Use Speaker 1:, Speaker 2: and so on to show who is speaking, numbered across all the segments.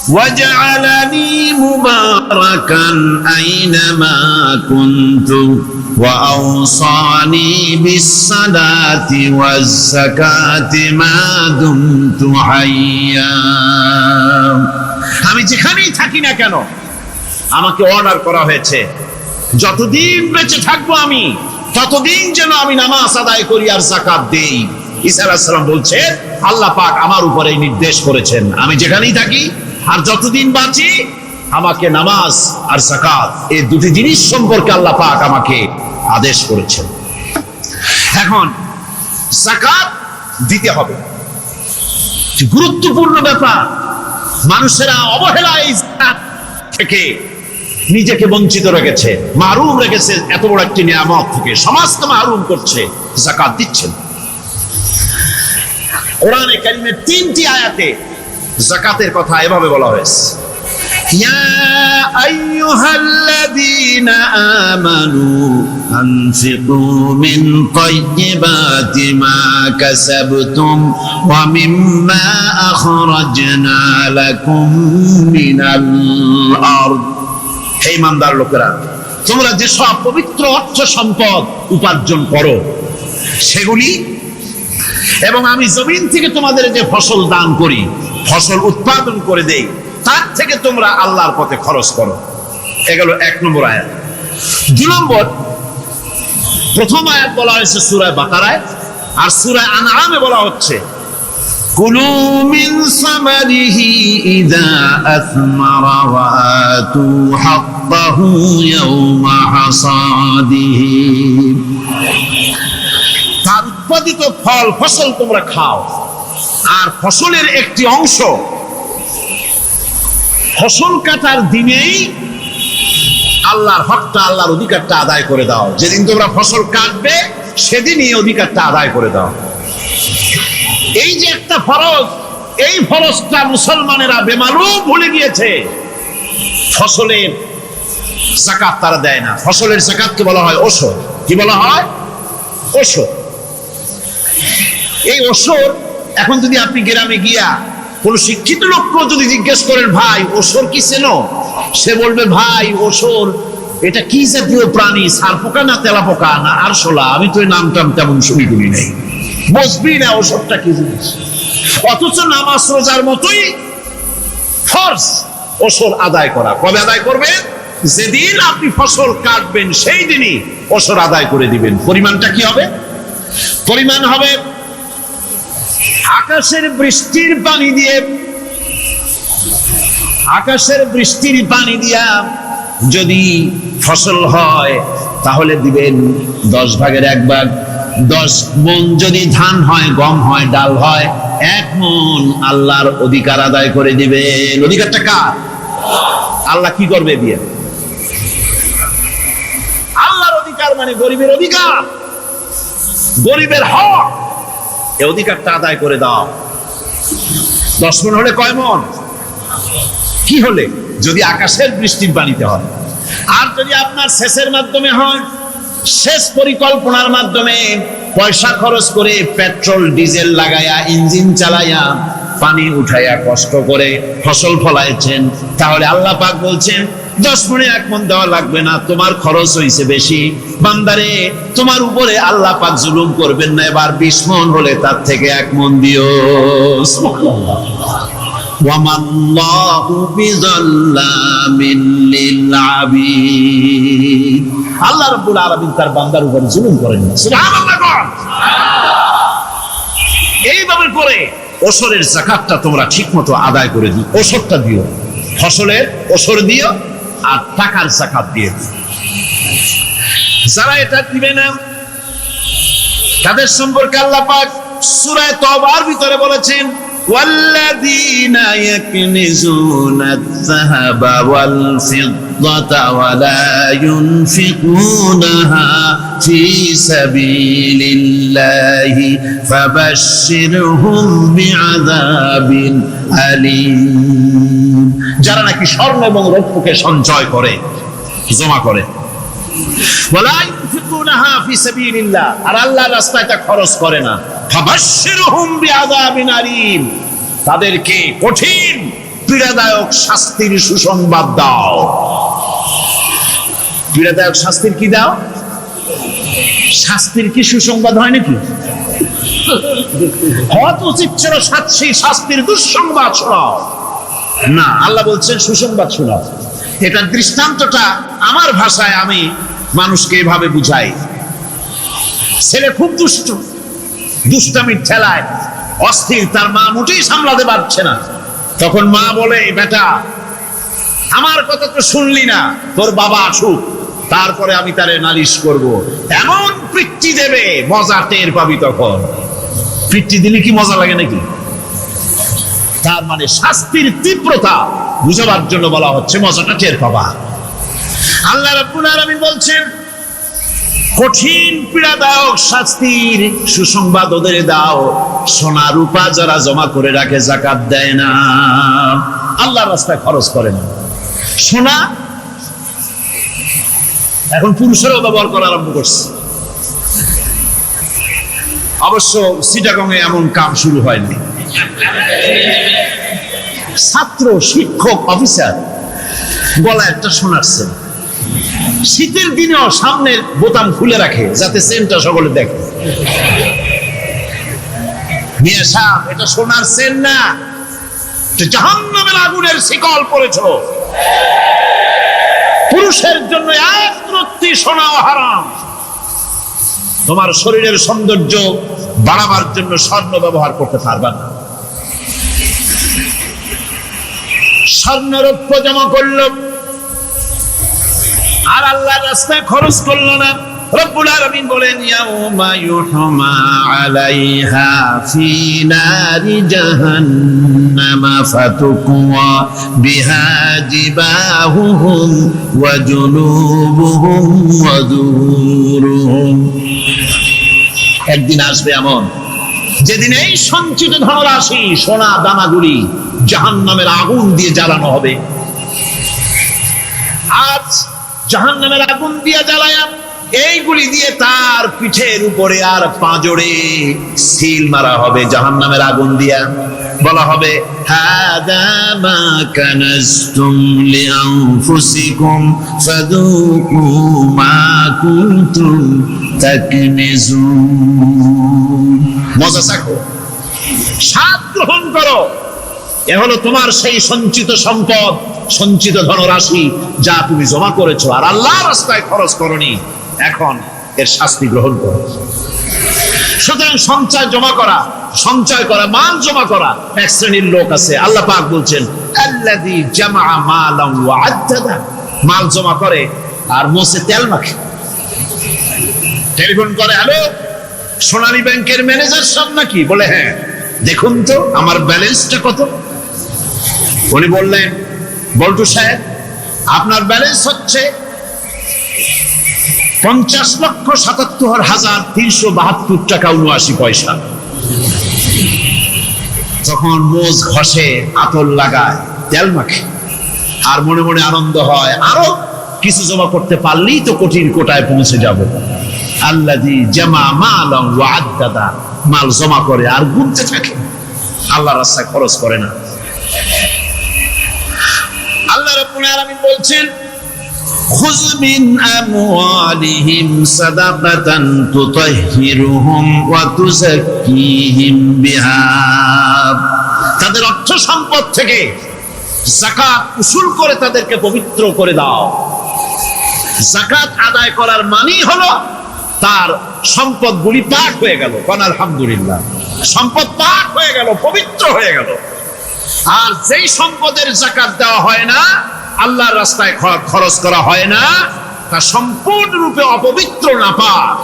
Speaker 1: وجعلني مباركا أينما كنت وأوصاني بالصلاة والزكاة ما دمت حيا। আমি যেখানেই থাকি না কেন আমাকে অর্ডার করা হয়েছে যতদিন বেঁচে থাকবো আমি ততদিন যেন আমি নামাজ আদায় করি আর যাকাত দেই। ঈসা আলাইহিস সালাম বলছেন আল্লাহ পাক আমার উপরে নির্দেশ করেছেন আমি যেখানেই থাকি আর যতদিন বাঁচি আমাকে নামাজ আর যাকাত এই দুটি জিনিস সম্পর্কে আল্লাহ পাক আমাকে আদেশ করেছেন। এখন যাকাত দিতে হবে, গুরুত্বপূর্ণ ব্যাপার। মানুষেরা অবহেলায় যাকাত থেকে নিজেকে বঞ্চিত রেখেছে, মাহরুম রেখেছে এত বড় একটি নিয়ামত থেকে। সমাজকে মাহরুম করছে, যাকাত দিচ্ছেন। কোরআনে কারীমের 3টি আয়াতে যাকাতের কথা এভাবে বলা হয়েছে, ইয়া আইয়ুহাল্লাযীনা আমানু আনফিকু মিন তাইয়্যিবাতি মা কাসাবতুম ওয়া মিম্মা আখরাজনা লাকুম মিনাল আরদ। হে ইমানদার লোকেরা, তোমরা যেসব পবিত্র অর্থ সম্পদ উপার্জন করো সেগুলি এবং আমি জমিন থেকে তোমাদের যে ফসল দান করি, ফসল উৎপাদন করে দেই, তার থেকে তোমরা আল্লাহর পথে খরচ করো। এগুলো 1 নম্বর আয়াত। 2 নম্বর, প্রথম আয়াত বলা হয়েছে সূরা বাকারায়, আর সূরা আনআমে বলা হচ্ছে কুলু মিন সামারিহি ইযা আসমারা ওয়া আতু হাক্কাহু ইয়াওমা হাসাদিহি। তার উৎপাদিত ফল ফসল তোমরা খাও, আর ফসলের একটি অংশ ফসল কাটার দিনেই আল্লাহর হকটা, আল্লাহর অধিকারটা আদায় করে দাও। যেদিন তোমরা ফসল কাটবে সেদিনই অধিকারটা আদায় করে দাও। এই যে একটা ফরজ, এই ফরজটা মুসলমানেরা বেমালুম ভুলে গিয়েছে। ফসলের যাকাত তারা দেয় না। ফসলের যাকাতকে বলা হয় ওশর। কি বলা হয়? ওশর। এই ওশর এখন যদি আপনি গ্রামে গিয়া কোন শিক্ষিত লোককে যদি জিজ্ঞেস করেন ভাই ওশর কি চেনো, সে বলবে ভাই ওশর এটা কি জাতীয় প্রাণী, সারপোকা না তেলাপোকা না আরশোলা, আমি তো এই নামটাম তেমন শুনি করি নাই, বুঝবি না ওশরটা কি জিনিস। অথচ নামাজ রোজার মতোই ফরজ ওশর আদায় করা। কবে আদায় করবেন? যেদিন আপনি ফসল কাটবেন সেই দিনই ওশর আদায় করে দিবেন। পরিমাণটা কি হবে? পরিমাণ হবে আকাশের বৃষ্টির পানি দিয়ে, আকাশের বৃষ্টির পানি দিয়া যদি ফসল হয় তাহলে দিবেন 10 ভাগের 1 ভাগ। 10 মণ যদি ধান হয়, গম হয়, ডাল হয়, 1 মণ আল্লাহর অধিকার আদায় করে দিবেন। অধিকারটা কার? আল্লাহ কি করবে দিয়ে? আল্লাহর অধিকার মানে গরিবের অধিকার, গরিবের হক। এই অধিকারটা আদায় করে দাও। 10 মণ হলে কয় মণ? কি হলে? যদি আকাশের বৃষ্টির পানিতে হয়। আর যদি আপনার সেচের মাধ্যমে হয়, সেচ পরিকল্পনার মাধ্যমে পয়সা খরচ করে পেট্রোল ডিজেল লাগায়া ইঞ্জিন চালায়া পানি উঠাইয়া কষ্ট করে ফসল ফলাইছেন, তাহলে আল্লাহ পাক বলছেন 10 মণে 1 মণ দেওয়া লাগবে না, তোমার খরচ হয়েছে বেশি। বান্দারে, তোমার উপরে আল্লাহ পাক জুলুম করবেন না, এবার 20 মণ হলে তার থেকে 1 মণ দিও। ওয়ামাল্লাহু বিযাল্লামিন লিল আবিদ। আল্লাহ রাব্বুল আলামিন তার বান্দার উপর জুলুম করেন না। সুবহানাল্লাহ। এইভাবে করে ওশরের যাকাতটা তোমরা ঠিকমতো আদায় করে দিও। ওশরটা দিও, ফসলের ওশর দিও আর টাকার যাকাত দিয়ে দিও। যারা এটা দিবে না তাদের সম্পর্কে আল্লাহ পাক সূরা তওবার ভিতরে বলেছেন والذين يكنزون الذهب والفضة ولا ينفقونها في سبيل الله فبشرهم بعذاب أليم। যারা নাকি স্বর্ণ এবং রৌপ্যকে সঞ্চয় করে, জমা করে, ওয়ালা ইউনফিকুনাহা ফি সাবিলিল্লাহ, আর আল্লাহর রাস্তায় তা খরচ করে না, ফাবাশশিরহুম বিআযাবিন আলীম, তাদেরকে কঠিন পীড়াদায়ক পীড়াদায়ক শাস্তির সুসংবাদ দাও। পীড়াদায়ক শাস্তির কি দাও? শাস্তির কি সুসংবাদ হয় নাকি? হয়তো উচিত ছিল শাস্তির দুঃসংবাদ শোনাও, না, আল্লাহ বলছেন সুসংবাদ শোনাও। এটা দৃষ্টান্তটা আমার ভাষায় আমি মানুষকে এভাবে বুঝাই। ছেলে খুব দুষ্ট, দুষ্টামির ঠেলায় অস্থির, তার মা মোটেই সামলাতে পারছে না। তখন মা বলে, বেটা আমার কথা তো শুনলি না, তোর বাবা আসুক, তারপরে আমি তারে নালিশ করব। এমন পিট্টি দেবে, মজা টের পাবি তখন। পিট্টি দিলে কি মজা লাগে নাকি? তার মানে শাস্তির তীব্রতা বুঝাবার জন্য বলা হচ্ছে, মজাটা টের পাবা। আল্লাহ রাব্বুল আলামিন বলছেন, কঠিন পীড়াদায়ক শাস্তির সুসংবাদ ওদের দাও, সোনা রূপা যারা জমা করে রাখে, যাকাত দেয় না, আল্লাহর রাস্তায় খরচ করে না। সোনা এখন পুরুষেরাও ব্যবহার করা আরম্ভ করছে। অবশ্য চিটাগংয়ে এমন কাম শুরু হয়নি। ছাত্র, শিক্ষক, অফিসার গলা একটা সোনার চেন, শীতের দিনেও সামনের বোতাম খুলে রাখে যাতে চেনটা সকলে দেখে। মিয়া সাহেব, এটা সোনার চেন না, জাহান্নামের আগুনের শিকল পড়েছো। পুরুষের জন্য এক রত্তি সোনাও হারাম। তোমার শরীরের সৌন্দর্য বাড়াবার জন্য স্বর্ণ ব্যবহার করতে পারবা না। স্বর্ণ রৌপ্য জমা করলো আর আল্লাহর রাস্তায় খরচ করলো না। রব্বুল আলামিন বলেন, ইয়াউমা ইউহমা আলাইহা ফি নারি জাহান্নামা ফাতুকওয়া বিহা জিবাহুহুম ওয়া জুনুবুহুম ওয়া যুহুরুহুম। একদিন আসবে এমন, যেদিন এই সঞ্চিত ধনরাশি, সোনা দানাগুলি জাহান্নামের আগুন দিয়ে জ্বালানো হবে। আজ জাহান্নামের আগুন দিয়ে জ্বালায়া এইগুলি দিয়ে তার পিঠের উপরে আর পাঁজরে সিল মারা হবে জাহান্নামের আগুন দিয়া। বলা হবে, হাদা মা কানাজতুম লিআনফুসিকুম ফাযুকু মা কুনতুম তাকনিজুন। মজা চাখো, স্বাদ গ্রহণ করো। এ হলো তোমার সেই সঞ্চিত সম্পদ, সঞ্চিত ধনরাশি যা তুমি জমা করেছো আর আল্লাহর রাস্তায় খরচ করনি। এখন এর শাস্তি গ্রহণ করো। সুতরাং সঞ্চয় করা, মাল জমা করা এক শ্রেণীর লোক আছে। আল্লাহ পাক বলছেন, আল্লাযী জামা মালান ওয়া আদ্দাদা, মাল জমা করে আর মোছে তেল মাখে। টেলিফোন করে, হ্যালো, সোনালী ব্যাংকের ম্যানেজার সব নাকি? বলে, হ্যাঁ, দেখুন তো আমার ব্যালেন্সটা কত। উনি বললেন, বল্টু সাহেব, আপনার ব্যালেন্স হচ্ছে 50,77,372 টাকা 79 পয়সা। তখন মোজ ঘষে, আতর লাগায়, তেল মাখে আর মনে মনে আনন্দ হয়, আরো কিছু জমা করতে পারলেই তো কঠিন কোটায় পৌঁছে যাব। আল্লাযী জামা মালান ওয়া আদ্দাদা, মাল জমা করে আর গুনতে থাকে, আল্লাহর রাস্তায় খরচ করে না। আল্লাহ রাব্বুল আলামিন বলছেন, খুয মিন আমওয়ালিহিম সাদাকাতান তুতাহহিরুহুম ওয়া তুযাক্কিহিম বিহা, তাদের অর্থ সম্পদ থেকে যাকাত উসুল করে তাদেরকে পবিত্র করে দাও। যাকাত আদায় করার মানেই হলো তার সম্পদগুলি পাক হয়ে গেল। কোন আলহামদুলিল্লাহ, সম্পদ পাক হয়ে গেল, পবিত্র হয়ে গেল। আর যেই সম্পদের যাকাত দেওয়া হয় না, আল্লাহর রাস্তায় খরচ করা হয় না, তা সম্পূর্ণরূপে অপবিত্র, নাপাক।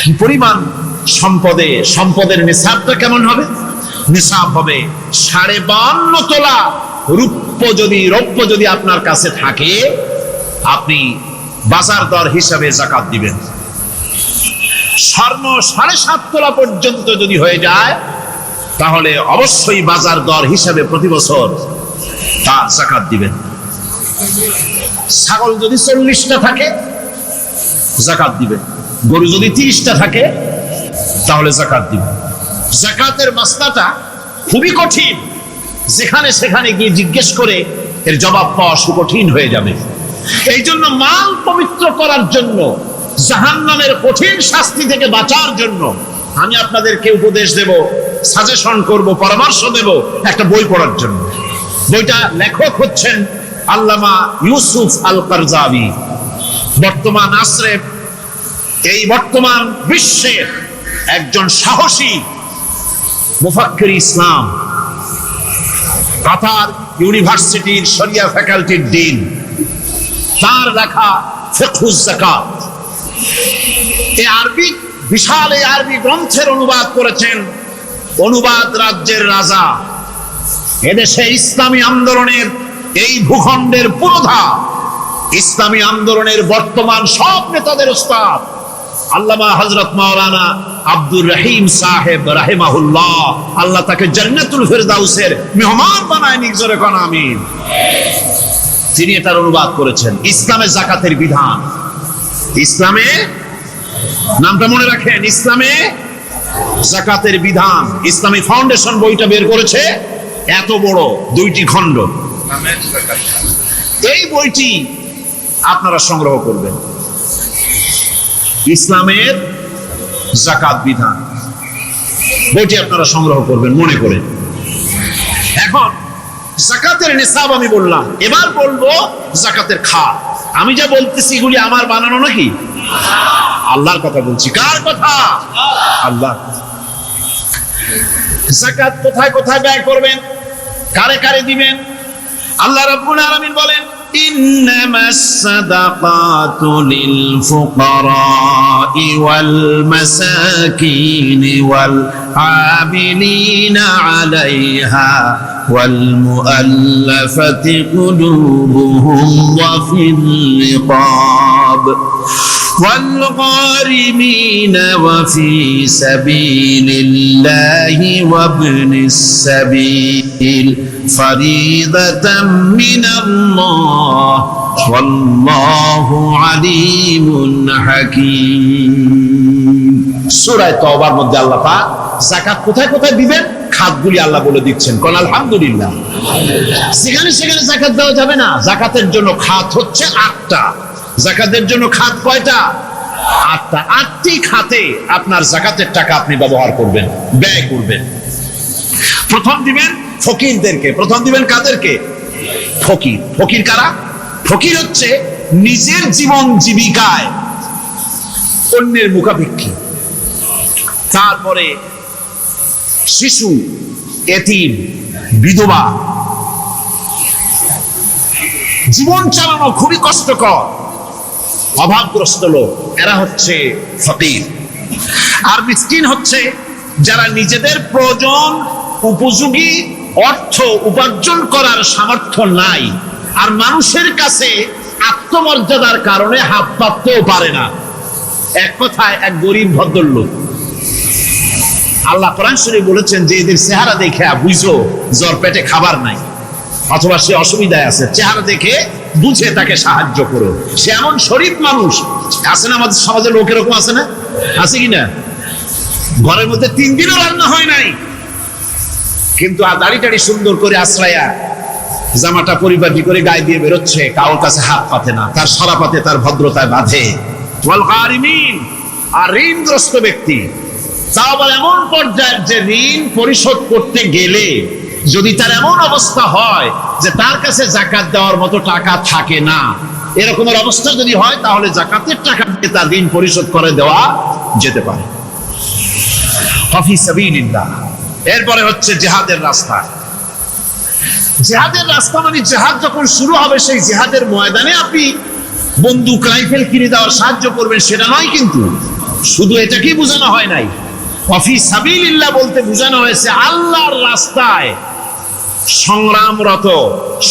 Speaker 1: কি পরিমাণ সম্পদের নিসাবটা কেমন হবে? নিসাব হবে 52.5 তোলা রৌপ্য যদি আপনার কাছে থাকে, আপনি বাজার দর হিসাবে যাকাত দিবেন। স্বর্ণ 7.5 তোলা পর্যন্ত যদি হয়ে যায়, তাহলে অবশ্যই বাজার দর হিসাবে প্রতি বছর তার যাকাত দিবেন। ছাগল যদি 40টা থাকে, যাকাত দিবেন। গরু যদি 30টা থাকে, তাহলে যাকাত দিবেন। যাকাতের মাসলাটা খুবই কঠিন, যেখানে সেখানে গিয়ে জিজ্ঞেস করে এর জবাব পাওয়া সুকঠিন হয়ে যাবে। এই জন্য মাল পবিত্র করার জন্য, জাহান্নামের কঠিন শাস্তি থেকে বাঁচার জন্য আমি আপনাদেরকে উপদেশ দেব, সাজেশন করব, পরামর্শ দেব একটা বই পড়ার জন্য। বইটা লেখক হচ্ছেন আল্লামা ইউসুফ আল কারজাবী। বর্তমান আসরে, এই বর্তমান বিশ্বের একজন সাহসী মুফাক্কির ইসলাম, কাতার ইউনিভার্সিটির শরিয়া ফ্যাকাল্টির ডিন। তার লেখা ফিকহুজ যাকাত, এই আরবি, বিশাল এই আরবি গ্রন্থের অনুবাদ করেছেন অনুবাদ রাজ্যের রাজা, এদেশে ইসলামী আন্দোলনের, এই ভূখণ্ডের পুরোধা ইসলামী আন্দোলনের বর্তমান সব নেতাদের উস্তাদ আল্লামা হযরত মাওলানা আব্দুর রহিম সাহেব রাহিমাহুল্লাহ। আল্লাহ তাকে জান্নাতুল ফেরদাউসের মেহমান বানায়, নিকজরে কোন আমিন। তিনি এটার অনুবাদ করেছেন ইসলামে যাকাতের বিধান। ইসলামে, নামটা মনে রাখেন, ইসলামে যাকাতের বিধান। ইসলামী ফাউন্ডেশন বইটা বের করেছে, এত বড় 2টি খণ্ড। এই বইটি আপনারা সংগ্রহ করবেন, ইসলামের যাকাত বিধান, বইটি আপনারা সংগ্রহ করবেন মনে করে। এখন যাকাতের নিসাব আমি বললাম, এবার বলবো যাকাতের খাত। আমি যা বলতেছি এগুলি আমার বানানো নাকি? আল্লাহর কথা বলছি। কার কথা? আল্লাহ। যাকাত কোথায় কোথায় ব্যয় করবেন, কারে কারে দিবেন? আল্লাহ রাব্বুল আলামিন বলেন, ইন্নামাস সাদাকাতু লিল ফুকারাই ওয়াল মাসাকিন ওয়াল আমিলিনা আলাইহা ওয়াল মুআল্লাফাতি কুলুবুহুম ওয়া ফিল রিকাব والغارمين وفي سبيل الله وابن السبيل فريضة من الله والله عليم حكيم। সূরা তাওবার মধ্যে আল্লাহ পাক যাকাত কোথায় কোথায় দিবেন খাতগুলি আল্লাহ বলে দিচ্ছেন। কোন আলহামদুলিল্লাহ। সেখানে সেখানে যাকাত দেওয়া যাবে না। যাকাতের জন্য খাত হচ্ছে 8টা। যাকাতের জন্য খাত কয়টা? 8টা। 8টি খাতে আপনার যাকাতের টাকা আপনি ব্যবহার করবেন, ব্যয় করবেন। প্রথম দিবেন ফকিরদেরকে। প্রথম দিবেন কাদেরকে? ফকির। ফকির কারা? ফকির হচ্ছে নিজের জীবন জীবিকায় অন্যের মুখাপেক্ষী। তারপরে শিশু, এতিম, বিধবা, জীবন চালানো খুবই কষ্টকর, অভাবগ্রস্ত লোক, এরা হচ্ছে ফকির। আর মিসকিন হচ্ছে যারা নিজেদের প্রয়োজন উপযোগী অর্থ উপার্জন করার সামর্থ্য নাই, আর মানুষের কাছে আত্মমর্যাদার কারণে হাত পাততেও পারে না। এক কথায় এক গরিব ভদ্রলোক। আল্লাহ কোরআন শরীফে বলেছেন যে এদের চেহারা দেখে বুঝো জ্বর পেটে খাবার নাই, অথবা সে অসুবিধায় আছে, চেহারা দেখে বুঝে তাকে সাহায্য করো। সে এমন শরীফ মানুষ আছে না, আমাদের সমাজের লোক এরকম আছে না? আছে কিনা? ঘরের মধ্যে 3 দিনও রান্না হয় নাই, কিন্তু দাড়ি টাড়ি সুন্দর করে আশ্রায়া জামাটা পরিপাটি করে গায়ে দিয়ে বেরোচ্ছে, কারোর কাছে হাত পাতে না, তার সারা পাতে তার ভদ্রতায় বাঁধে। ওয়াল গারিমিন, আর ঋণগ্রস্ত ব্যক্তি, তাও আবার এমন পর্যায়ের যে ঋণ পরিশোধ করতে গেলে যদি তার এমন অবস্থা হয় যে তার কাছে যাকাত দেওয়ার মতো টাকা থাকে না, এরকমের অবস্থা যদি হয় তাহলে যাকাতের টাকা দিয়ে তার ঋণ পরিশোধ করে দেওয়া যেতে পারে। ফি সাবিলিল্লাহ। এরপরে হচ্ছে জিহাদের রাস্তা। জিহাদের রাস্তা মানে জিহাদ যখন শুরু হবে সেই জিহাদের ময়দানে আপনি বন্দুক রাইফেল কিনে দেওয়ার সাহায্য করবেন সেটা নয়, কিন্তু শুধু এটাকেই বোঝানো হয় নাই। ফি সাবিলিল্লাহ বলতে বোঝানো হয়েছে আল্লাহর রাস্তায় সংগ্রামরত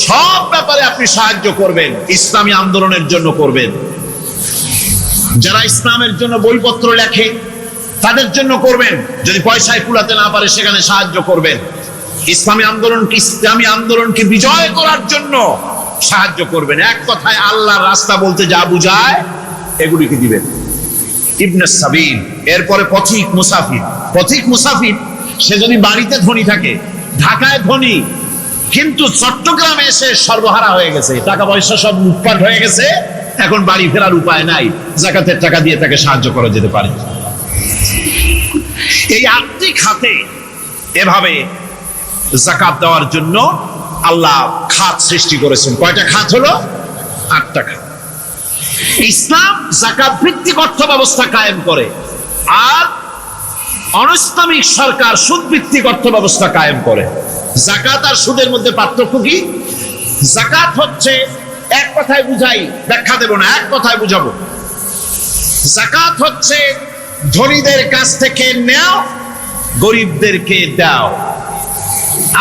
Speaker 1: সব ব্যাপারে আপনি সাহায্য করবেন, ইসলামী আন্দোলনের জন্য করবেন। যারা ইসলামের জন্য বইপত্র লেখে তাদের জন্য করবেন, যদি পয়সায় কুলাতে না পারে সেখানে সাহায্য করবেন। ইসলামী আন্দোলনকে বিজয় করার জন্য সাহায্য করবেন। এক কথায় আল্লাহর রাস্তা বলতে যা বুঝায় এগুলিকে দিবেন। ইবনে সাবিল। এরপরে পথিক মুসাফির। পথিক মুসাফির সে যদি বাড়িতে ধনী থাকে, ঢাকায় ধনী, কিন্তু চট্টগ্রামে এসে সর্বহারা হয়ে গেছে, টাকা পয়সা সব লুটপাট হয়ে গেছে, এখন বাড়ি ফেরার উপায় নাই, যাকাতের টাকা দিয়ে তাকে সাহায্য করা যেতে পারে। এই 8টি খাতে এভাবে যাকাত দেওয়ার জন্য আল্লাহ খাত সৃষ্টি করেছেন। কয়টা খাত হলো? 8টা খাত। ইসলাম যাকাত ভিত্তিক অর্থ ব্যবস্থা কায়েম করে, আর অনিসলামিক সরকার সুদ ভিত্তিক অর্থ ব্যবস্থা কায়েম করে। যাকাত আর সুদের মধ্যে পার্থক্য কি? যাকাত হচ্ছে, এক কথায় বুঝাই, ব্যাখ্যা দেব না, এক কথায় বুঝাবো। যাকাত হচ্ছে ধনীদের কাছ থেকে নেও, গরিবদেরকে দাও।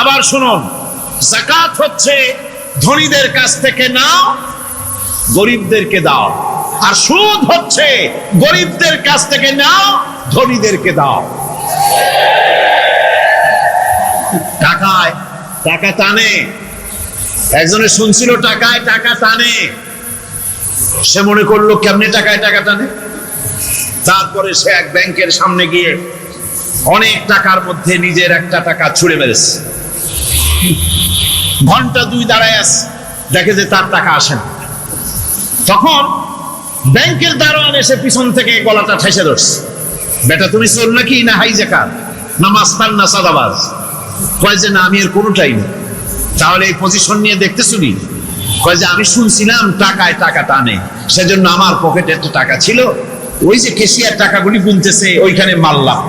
Speaker 1: আবার শুনুন, যাকাত হচ্ছে ধনীদের কাছ থেকে নাও, গরিবদেরকে দাও। আর সুদ হচ্ছে গরিবদের কাছ থেকে নাও, ধনীদেরকে দাও। টাকায় টাকা টানে, একজনে শুনছিল টাকায় টাকা টানে, সে মনে করলো কেমনে টাকায় টাকা টানে। তারপরে সে এক ব্যাংকের সামনে গিয়ে অনেক টাকার মধ্যে নিজের একটা টাকা ছুঁড়ে মেরেছে। ঘন্টা 2 দাঁড়ায় আছে, দেখে যে তার টাকা আসে না। তখন ব্যাংকের দারোয়ান এসে পিছন থেকে গলাটা ঠেসে ধরছে, বেটা তুমি চোর নাকি, না হাইজ্যাকার, না মাস্তান, না সাদাবাজ? কয় যে না, আমি এর কোনোটাই না। তাহলে এই পজিশন নিয়ে দেখতেছো নি? কয় যে আমি শুনছিলাম টাকায় টাকা টানে, সেজন্য আমার পকেটে একটা টাকা ছিল, ওই যে কেশিয়ার টাকাগুলি গুনতেছে ওইখানে মারলাম,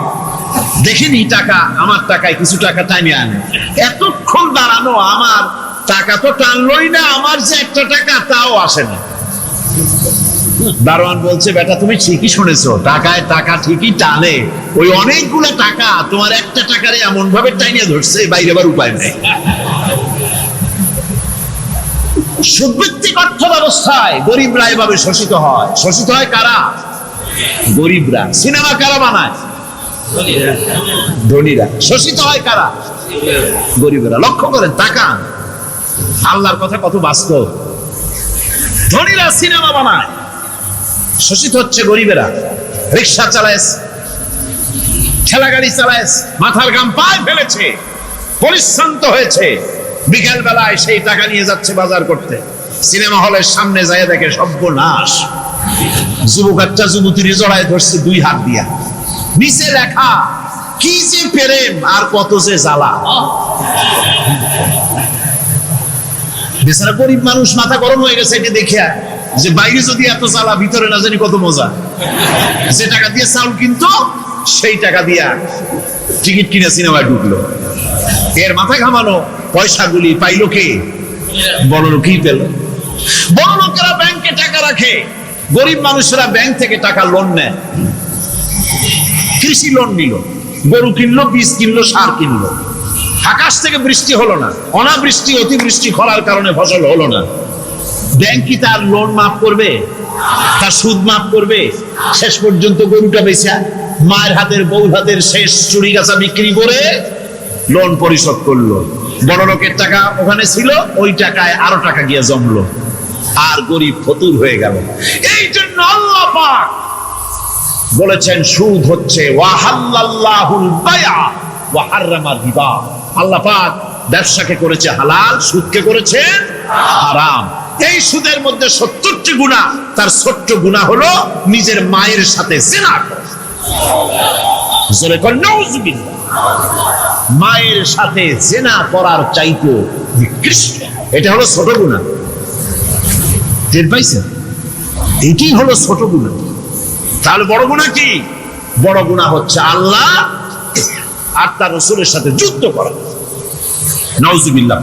Speaker 1: দেখিনি টাকা, আমার টাকায় কিছু টাকা টাইনে আনে। এতক্ষণ দাঁড়ানো, আমার টাকা তো টানলই না, আমার যে একটা টাকা তাও আসে না। দারোয়ান বলছে, বেটা তুমি ঠিকই শুনেছো, টাকায় টাকা ঠিকই টানে, ওই অনেকগুলো টাকা তোমার একটা টাকারে এমন ভাবে টাইনে ধরছে, বাইরে আবার উপায় নেই। সুদভিত্তিক অর্থ ব্যবস্থায় গরিবরা এভাবে শোষিত হয়। শোষিত হয় কারা? গরিবরা। সিনেমা কারা বানায়? ধনীরা। শোষিত হয় কারা? গরিবরা। লক্ষ্য করেন, টাকা, আল্লাহর কথা কত বাস্তব। ধনীরা সিনেমা বানায়, শোষিত হচ্ছে গরিবেরা। রিক্সা চালায়, ঠেলা গাড়ি চালায়, মাথার ঘাম পায়ে ফেলেছে, পরিশ্রান্ত হয়েছে, বিকেল বেলায় সেই টাকা নিয়ে যাচ্ছে বাজার করতে। সিনেমা হলের সামনে যায় দেখে সর্বনাশ, যুবক একটা যুবতীর জড়ায় ধরছে 2 হাত দিয়া, নিচে লেখা কি যে প্রেম আর কত যে জ্বালা। বেচারা গরিব মানুষ মাথা গরম হয়ে গেছে এটা দেখিয়া, যে বাইরে যদি এত জ্বালা, ভিতরে না জানি কত মজা। যে টাকা দিয়ে চাউল কিনতো, সেই টাকা দিয়া টিকিট কিনে সিনেমায় ঢুকলো। এর মাথা ঘামানো পয়সাগুলি পাইলো কে? বড় লোকই পেল। বড় লোকেরা ব্যাংকে টাকা রাখে, গরিব মানুষেরা ব্যাংক থেকে টাকা লোন নেয়। কৃষি লোন নিল, গরু কিনলো, বীজ কিনলো, সার কিনলো। আকাশ থেকে বৃষ্টি হলো না, অনাবৃষ্টি, অতিবৃষ্টি, খরার কারণে ফসল হলো না। ব্যাংক কি তার লোন মাফ করবে? তার সুদ মাফ করবে? শেষ পর্যন্ত গরুটা বেচা, মায়ের হাতের, বউর হাতের শেষ চুরি গাছা বিক্রি করে লোন পরিশোধ করলো। বড় লোকের টাকা ওখানে ছিল, ওই টাকায় আরো টাকা গিয়ে জমলো, আর গরিব ফতুর হয়ে গেল। এই জন্য আল্লাহ পাক বলেছেন, সুদ হচ্ছে ওয়াহাল্লাল্লাহুল বায়আ ওয়া হাররামা রিবা। আল্লাহ পাক ব্যবসাকে করেছে হালাল, সুদকে করেছেন হারাম। এই সুদের মধ্যে 70টি গুনাহ, তার ছোট্ট গুনাহ হলো নিজের মায়ের সাথে জিনা করা। জোরে কর নাউযুবিল্লাহ। মায়ের সাথে জিনা করার চাইতে নিকৃষ্ট, এটা হলো ছোট গুনাহ। টের পাইছেন? এটাই হলো ছোট গুনাহ। তাহলে বড় গুনাহ কি? বড় গুনাহ হচ্ছে আল্লাহ আর তার রাসূলের সাথে যুদ্ধ করা। নাউযুবিল্লাহ।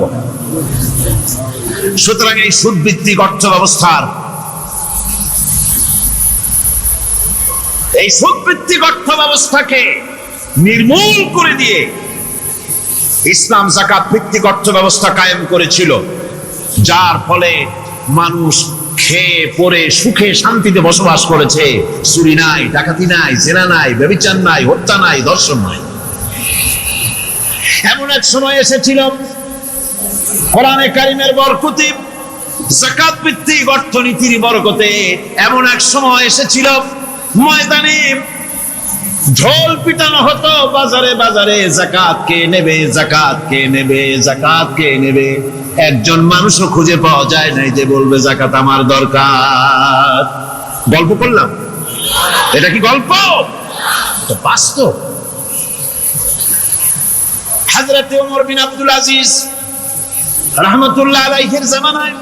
Speaker 1: সুতরাং এই সুদভিত্তিক অর্থ ব্যবস্থার, এই সুদভিত্তিক অর্থ ব্যবস্থাকে নির্মূল করে দিয়ে ইসলাম যাকাত ভিত্তিক অর্থ ব্যবস্থা কায়েম করেছিল, যার ফলে মানুষ খেয়ে পরে সুখে শান্তিতে বসবাস করেছে। চুরি নাই, ডাকাতি নাই, জেনা নাই, ব্যভিচার নাই, হত্যা নাই, ধর্ষণ নাই। এমন এক সময় এসেছিল কোরআনে কারিমের বরকতে, যাকাত ভিত্তিক অর্থনীতির বরকতে, এমন এক সময় এসেছিল ময়দানে ঢোল পিটানো হতো বাজারে বাজারে, যাকাত কে নেবে, যাকাত কে নেবে, যাকাত কে নেবে। একজন মানুষও খুঁজে পাওয়া যায় নাই যে বলবে যাকাত আমার দরকার। গল্প করলাম? এটা কি গল্প? এটা বাস্তব। হযরত ওমর বিন আব্দুল আজিজ রাহমাতুল্লাহ আলাইহির জামানায়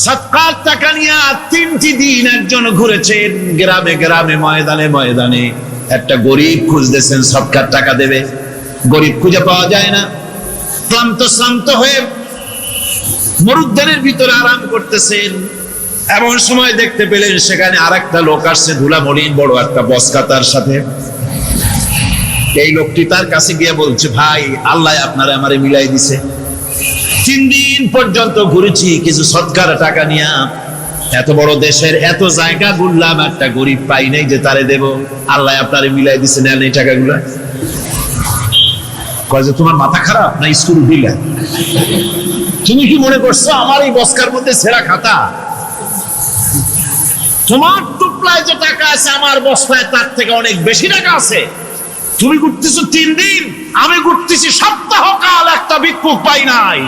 Speaker 1: সাদকার টাকা নিয়ে 3টি দিন একজন ঘুরেছেন গ্রামে গ্রামে, ময়দানে ময়দানে। একটা গরিব খুঁজতেছেন সদকার টাকা দেবে, গরিব খুঁজে পাওয়া যায় না। ক্লান্ত শ্রান্ত হয়ে মরুদ্যানের ভিতরে আরাম করতেছেন, এমন সময় দেখতে পেলেন সেখানে আরেকটা লোক আসছে, ধুলা মলিন বড় একটা বস্তা তার সাথে। এই লোকটি তার কাছে গিয়ে বলছে, ভাই আল্লাহ আপনারে আমারে মিলাই দিছে, 3 দিন পর্যন্ত ঘুরেছি কিছু সদকার টাকা নিয়ে, এত বড় দেশের এত জায়গা ঘুরলাম, একটা গরিব পাই নাই যে তারে দেব, আল্লাহ আপনারে মিলাই দিছে, নেন এই টাকাগুলা। কয় যে তোমার মাথা খারাপ না স্কুল দিলা? তুমি কি মনে করছো আমার এই বস্কার মধ্যে ছেঁড়া খাতা? তোমার টুকলায় যে টাকা আছে আমার বস্তায় তার থেকে অনেক বেশি টাকা আছে। তুমি ঘুরতেছো 3 দিন, আমি ঘুরতেছি সপ্তাহকাল, একটা ভিক্ষুক পাই নাই।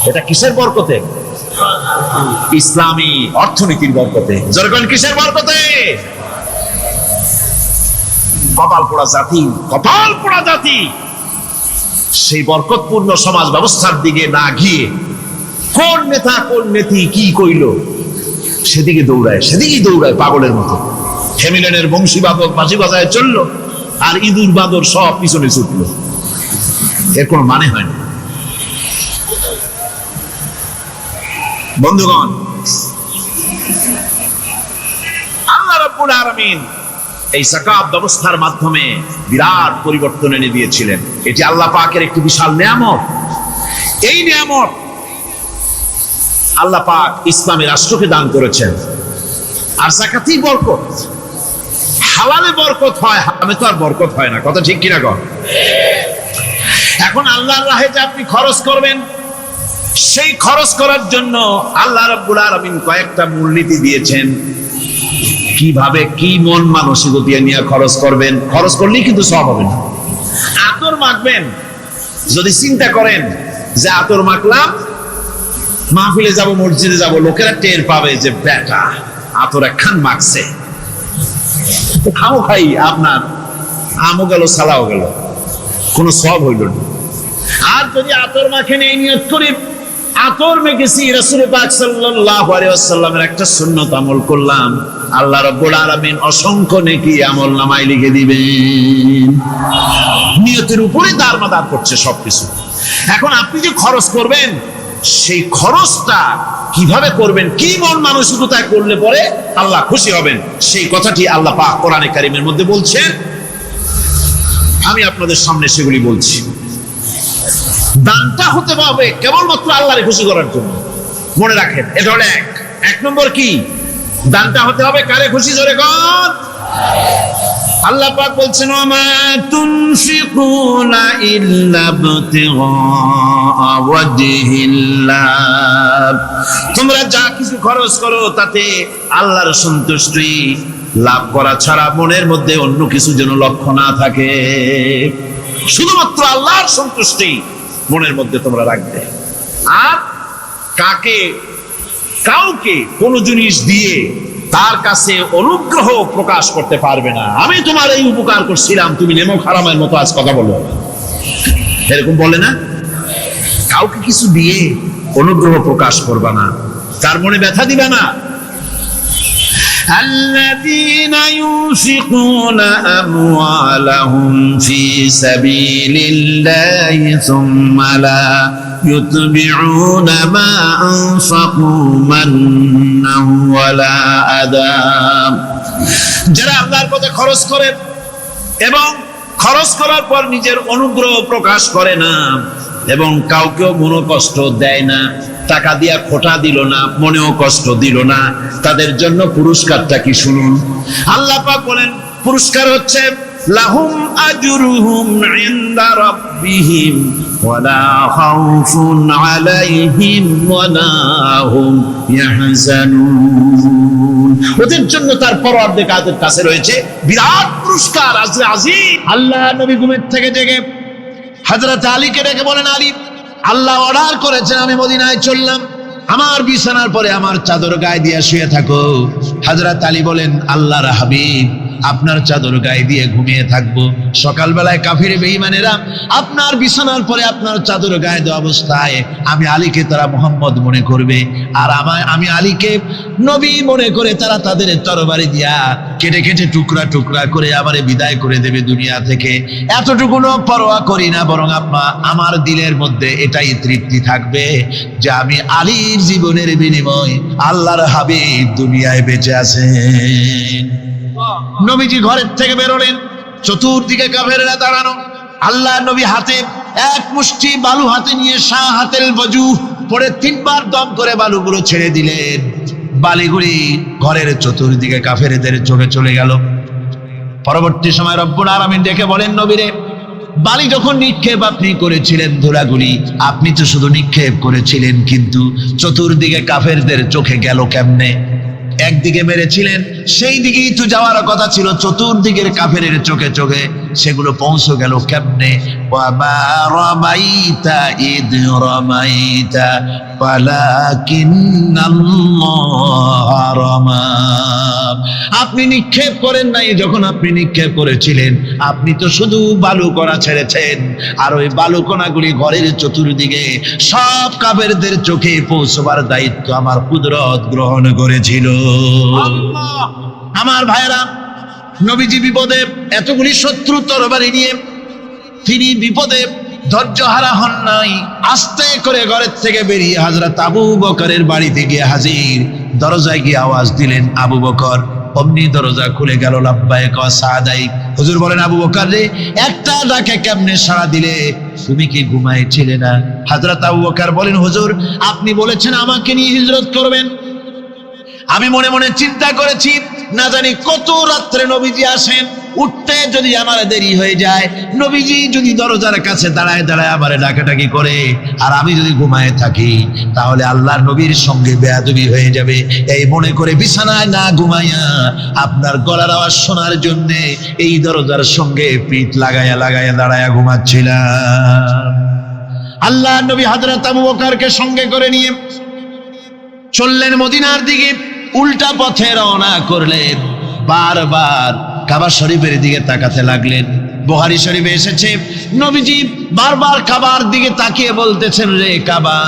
Speaker 1: এটা কিসের বরকতে? ইসলামী অর্থনীতির বরকতে। যখন কিসের বরকতে? কপাল পোড়া জাতি, কপাল পোড়া জাতি। সেই বরকতপূর্ণ সমাজ ব্যবস্থার দিকে না গিয়ে কোন নেতা কোন নেত্রী কি কইল সেদিকে দৌড়ায়, সেদিকেই দৌড়ায় পাগলের মতো। হেমিলেনের বংশীবাদক বাঁশি বাজায় চললো, আর ইঁদুর বাঁদর সব পিছনে ছুটলো। এর কোনো মানে হয় না। বন্ধুগণ, আল্লাহ রাব্বুল আলামিন এই যাকাত ব্যবস্থার মাধ্যমে বিরাট পরিবর্তন এনে দিয়েছিলেন। এটি আল্লাহ পাকের একটি বিশাল নিয়ামত। এই নিয়ামত আল্লাহ পাক ইসলামী রাষ্ট্রকে দান করেছেন। আর যাকাতই বরকত। হালালে বরকত হয়, হারামে তো আর বরকত হয় না। কথা ঠিক কিনা কর? এখন আল্লাহর রাহে যে আপনি খরচ করবেন, সেই খরচ করার জন্য আল্লাহ রাব্বুল আলামিন কয়েকটা মূলনীতি দিয়েছেন। কিভাবে কি মন মানসিকতা নিয়ে খরচ করবেন, খরচ করলেই কিন্তু সব হবে না। আতর মাখবেন, যদি চিন্তা করেন যে আতর মাখলাম, মাহফিলে যাব, মসজিদে যাব, লোকেরা টের পাবে যে বেটা আতর একখান মাখছে, খাও খাই আপনার আমও গেল সালাও গেল, কোনো সব হইল না। আর যদি আতর মাখেন এই নিয়ত করি আতর মেখেছি, রাসূল পাক সাল্লাল্লাহু আলাইহি ওয়াসাল্লামের একটা সুন্নাত আমল করলাম, আল্লাহ রাব্বুল আলামিন অসংখ্য নেকি আমল নামায় লিখে দিবেন। নিয়তের উপরে দারমাদার করছে সবকিছু। এখন আপনি যে খরচ করবেন, সেই খরচটা কিভাবে করবেন, কি মন মানসিকতায় করলে পরে আল্লাহ খুশি হবেন, সেই কথাটি আল্লাহ পাক কোরআনে কারীমের মধ্যে বলছেন। আমি আপনাদের সামনে সেগুলি বলছি। দানটা হতে হবে কেবলমাত্র আল্লাহরে খুশি করার জন্য। মনে রাখেন, এটা হলো এক নম্বর। কি দানটা হতে হবে কারে খুশি? জোরে কর। আল্লাহ পাক বলছেন, ওমা তুনফিকুনা ইল্লা ইবতিগা ওয়াজহিল্লাহ, তোমরা যা কিছু খরচ করো তাতে আল্লাহর সন্তুষ্টি লাভ করা ছাড়া মনের মধ্যে অন্য কিছু যেন লক্ষ্য না থাকে। শুধুমাত্র আল্লাহর সন্তুষ্টি মনের মধ্যে তোমরা রাখবে। আর কাউকে কোন জিনিস দিয়ে তার কাছে অনুগ্রহ প্রকাশ করতে পারবে না। আমি তোমার এই উপকার করছিলাম, তুমি নেমো খারামের মতো আজ কথা বলো, এরকম বলে না। কাউকে কিছু দিয়ে অনুগ্রহ প্রকাশ করবা না, তার মনে ব্যথা দিবা না। الذين ينفقون أموالهم في سبيل الله ثم لا يتبعون ما أنفقوا منا ولا أذى, যারা আল্লাহর পথে খরচ করে এবং খরচ করার পর নিজের অনুগ্রহ প্রকাশ করে না এবং কাউকেও মনো কষ্ট দেয় না, টাকা দিয়া খোটা দিল না, মনেও কষ্ট দিল না, তাদের জন্য পুরস্কারটা কি শুনুন। আল্লাহ পাক বলেন পুরস্কার হচ্ছে লাহুম আজরুহুম ইনদা রাব্বিহিম ওয়ালা খাউফুন আলাইহিম ওয়ালা হুম ইয়াহজানুন। ওদের জন্য তার পরওয়ারদিগারের কাছে রয়েছে বিরাট পুরস্কার, আজরে আজিম। আল্লাহ নবী ঘুমের থেকে জেগে হযরত আলীকে ডেকে বলেন, আলী, আল্লাহ অর্ডার করেছেন আমি মদিনায় চললাম, আমার বিছানার পরে আমার চাদর গায়ে দিয়ে শুয়ে থাকো। হযরত আলী বলেন, আল্লাহর হাবিব, আপনার চাদর গায়ে দিয়ে ঘুমিয়ে থাকবো, সকালবেলায় কাফির বেঈমানেরা আপনার বিছানার পরে আপনার চাদর গায়ে দেওয়া অবস্থায় আমি আলীকে তারা মুহাম্মদ মনে করবে, আর আমি আলীকে নবী মনে করে তারা তাদের তরবারি দিয়া কেটে কেটে টুকরা টুকরা করে আমারে বিদায় করে দেবে দুনিয়া থেকে। এতটুকুনো পরোয়া করি না, বরং আমার দিলের মধ্যে এটাই তৃপ্তি থাকবে যে আমি আলীর জীবনের বিনিময় আল্লাহর হাবিব দুনিয়ায় বেঁচে আছেন। নবীজি ঘরের থেকে বেরোলেন, চতুর্দিকে কাফেররা দাঁড়ানো। আল্লাহ নবী হাতে এক মুষ্টি বালু হাতে নিয়ে শাহ হাতেল বজু পরে 3 বার দম করে বালুগুলো ছেড়ে দিলেন। বালিগুলি ঘরের চতুর্দিকে কাফেরদের চোখে চলে গেল। পরবর্তী সময় রব্বুল আলামিন ডেকে বলেন, নবীরে, বালি যখন নিক্ষেপ আপনি করেছিলেন, ধুলাগুলি আপনি তো শুধু নিক্ষেপ করেছিলেন, কিন্তু চতুর্দিকে কাফেরদের চোখে গেল কেমনে? একদিকে মেরেছিলেন, সেই দিকেই তো যাওয়ার কথা ছিল, চতুর্দিকের কাফেরের চোখে চোখে সেগুলো পৌঁছে গেল কেমনে? ওয়ামা রামাইতা ইদ রামাইতা ওয়ালাকিন্নাল্লাহ রামা। আপনি নিক্ষেপ করেন নাই, যখন আপনি নিক্ষেপ করেছিলেন আপনি তো শুধু বালু কণা ছেড়েছেন, আর ওই বালু কণাগুলি ঘরের চতুর্দিকে সব কাফেরদের চোখে পৌঁছবার দায়িত্ব আমার কুদরত গ্রহণ করেছিল। আমার ভাইরা, নবীজি বিপদে, এতগুলি শত্রু তরবারি নিয়ে তিনি বিপদে ধৈর্যহারা হন নাই। আস্তে করে ঘরের থেকে বেরিয়ে হযরত আবু বকরের বাড়িতে গিয়ে হাজির। দরজায় গিয়ে আওয়াজ দিলেন, আবু বকর। অমনি দরজা খুলে গেল। লাব্বাইক ওয়া সাদাইক। হুজুর বলেন, আবু বকর রে, একটা ডাকে কেমনে সাড়া দিলে? তুমি কি ঘুমাইছিলে না? হযরত আবু বকর বলেন, হুজুর, আপনি বলেছেন আমাকে নিয়ে হিজরত করবেন, আমি মনে মনে চিন্তা করেছি, না জানি কত রাত্রে নবীজি আসেন, উঠতে যদি আমার দেরি হয়ে যায়, নবীজি যদি দরজার কাছে দাঁড়ায় দাঁড়ায় আমারে ডাকাডাকি করে, আর আমি যদি ঘুমায় থাকি, তাহলে আল্লাহর নবীর সঙ্গে বেয়াদবি হয়ে যাবে। এই মনে করে বিছানায় না ঘুমাইয়া আপনার গলার আওয়াজ শোনার জন্য এই দরজার সঙ্গে পিঠ লাগাইয়া লাগাইয়া দাঁড়ায়া ঘুমাচ্ছিলাম। আল্লাহর নবী হযরত আবু বকরকে সঙ্গে করে নিয়ে চললেন মদিনার দিকে। উল্টা পথে রওনা করলেন। বারবার কাবা শরীফের দিকে তাকাতে লাগলেন। বুখারী শরীফে এসেছে, নবীজি বারবার কাবার দিকে তাকিয়ে বলতেছেন, রে কাবা,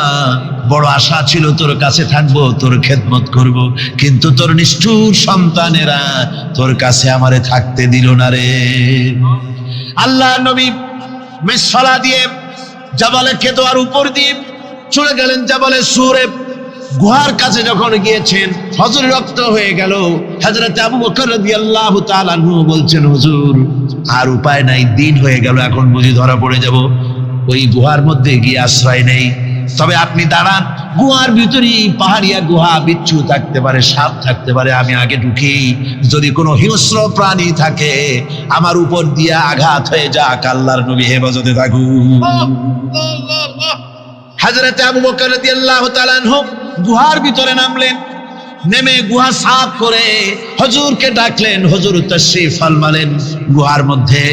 Speaker 1: বড় আশা ছিল তোর কাছে থাকবো, তোর খেদমত করব, কিন্তু তোর নিষ্ঠুর সন্তানেরা তোর কাছে আমারে থাকতে দিল না রে। আল্লাহ নবী মিসফালা দিয়ে জাবালে কেদোয়ার উপর দিয়ে চলে গেলেন জাবালে সুরে। গুহার কাছে যখন গিয়েছেন, হযরত রক্ত হয়ে গেল। হযরত আবু বকর রাদিয়াল্লাহু তাআলা আনহু বলছেন, হুজুর, আর উপায় নাই, দিন হয়ে গেল, এখন বুঝি ধরা পড়ে যাব, ওই গুহার মধ্যে গিয়ে আশ্রয় নেই। তবে আপনি দাঁড়ান, গুহার ভিতরেই পাহাড়িয়া গুহা, বিচ্ছু থাকতে পারে, সাপ থাকতে পারে, আমি আগে ঢুকি, যদি কোনো হিংস্র প্রাণী থাকে আমার উপর দিয়ে আঘাত হয়ে যাক, আল্লাহর নবী হেফাজতে থাকুন। হযরত আবু বকর রাদিয়াল্লাহু তাআলা আনহু গুহার ভিতরে নামলেন। নেমে গুহা সাফ করে হুজুরকে ডাকলেন। হুজুর তাশরীফ ফরমালেন গুহার মধ্যে।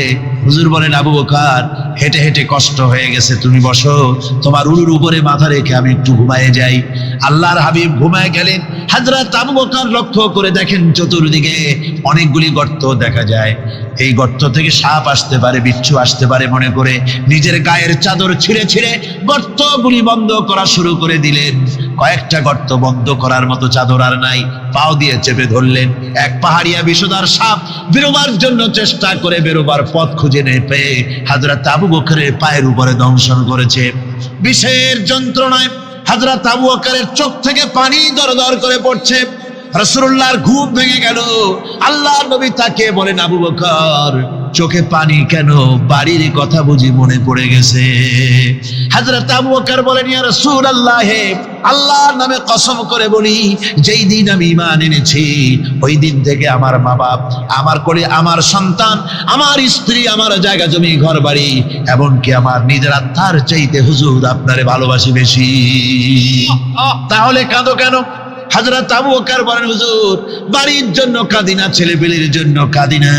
Speaker 1: হুজুর বলেন, আবু বকর, হেঁটে হেঁটে কষ্ট হয়ে গেছে, তুমি বসো, তোমার উরুর উপরে মাথা রেখে আমি একটু ঘুমায়ে যাই। আল্লাহর হাবিব ঘুমায় গেলেন। হযরত আবু বকর লক্ষ্য করে দেখেন চতুর্দিকে অনেকগুলি গর্ত দেখা যায়। এই গর্ত থেকে সাপ আসতে পারে, বিচ্ছু আসতে পারে মনে করে নিজের গায়ের চাদর ছিঁড়ে ছিঁড়ে গর্তগুলি বন্ধ করা শুরু করে দিলেন। কয়েকটা গর্ত বন্ধ করার মতো চাদর আর নাই, পাও দিয়ে চেপে ধরলেন। এক পাহাড়িয়া বিষধর সাপ বেরোবার জন্য চেষ্টা করে বেরোবার পথ খুঁজে না পেয়ে হযরত আবু বকরের পায়ের উপরে দংশন করেছে। বিষের যন্ত্রণায় হযরত আবু বকরের চোখ থেকে পানি দরদর করে পড়ছে। রাসূলুল্লাহর ঘুম ভেঙে গেল। আল্লাহর নবী তাকে বলেন, আবু বকর,
Speaker 2: চোখে পানি কেন? বাড়ির কথা বুঝি মনে পড়ে গেছে। হযরত আবু বকর বলেন, ইয়া রাসূলুল্লাহ, আল্লাহর নামে কসম করে বলি, যেই দিন আমি ঈমান এনেছি ওই দিন থেকে আমার মা বাপ, আমার কোলে আমার সন্তান, আমার স্ত্রী, আমার জায়গা জমি ঘর বাড়ি, এমনকি আমার নিজের আত্মার চাইতে হুজুর আপনারে ভালোবাসি বেশি। তাহলে কাঁদো কেন? হযরত আবু বকর বলেন, হুজুর বাড়ির জন্য কাঁদি না, ছেলেপেলের জন্য কাঁদি না,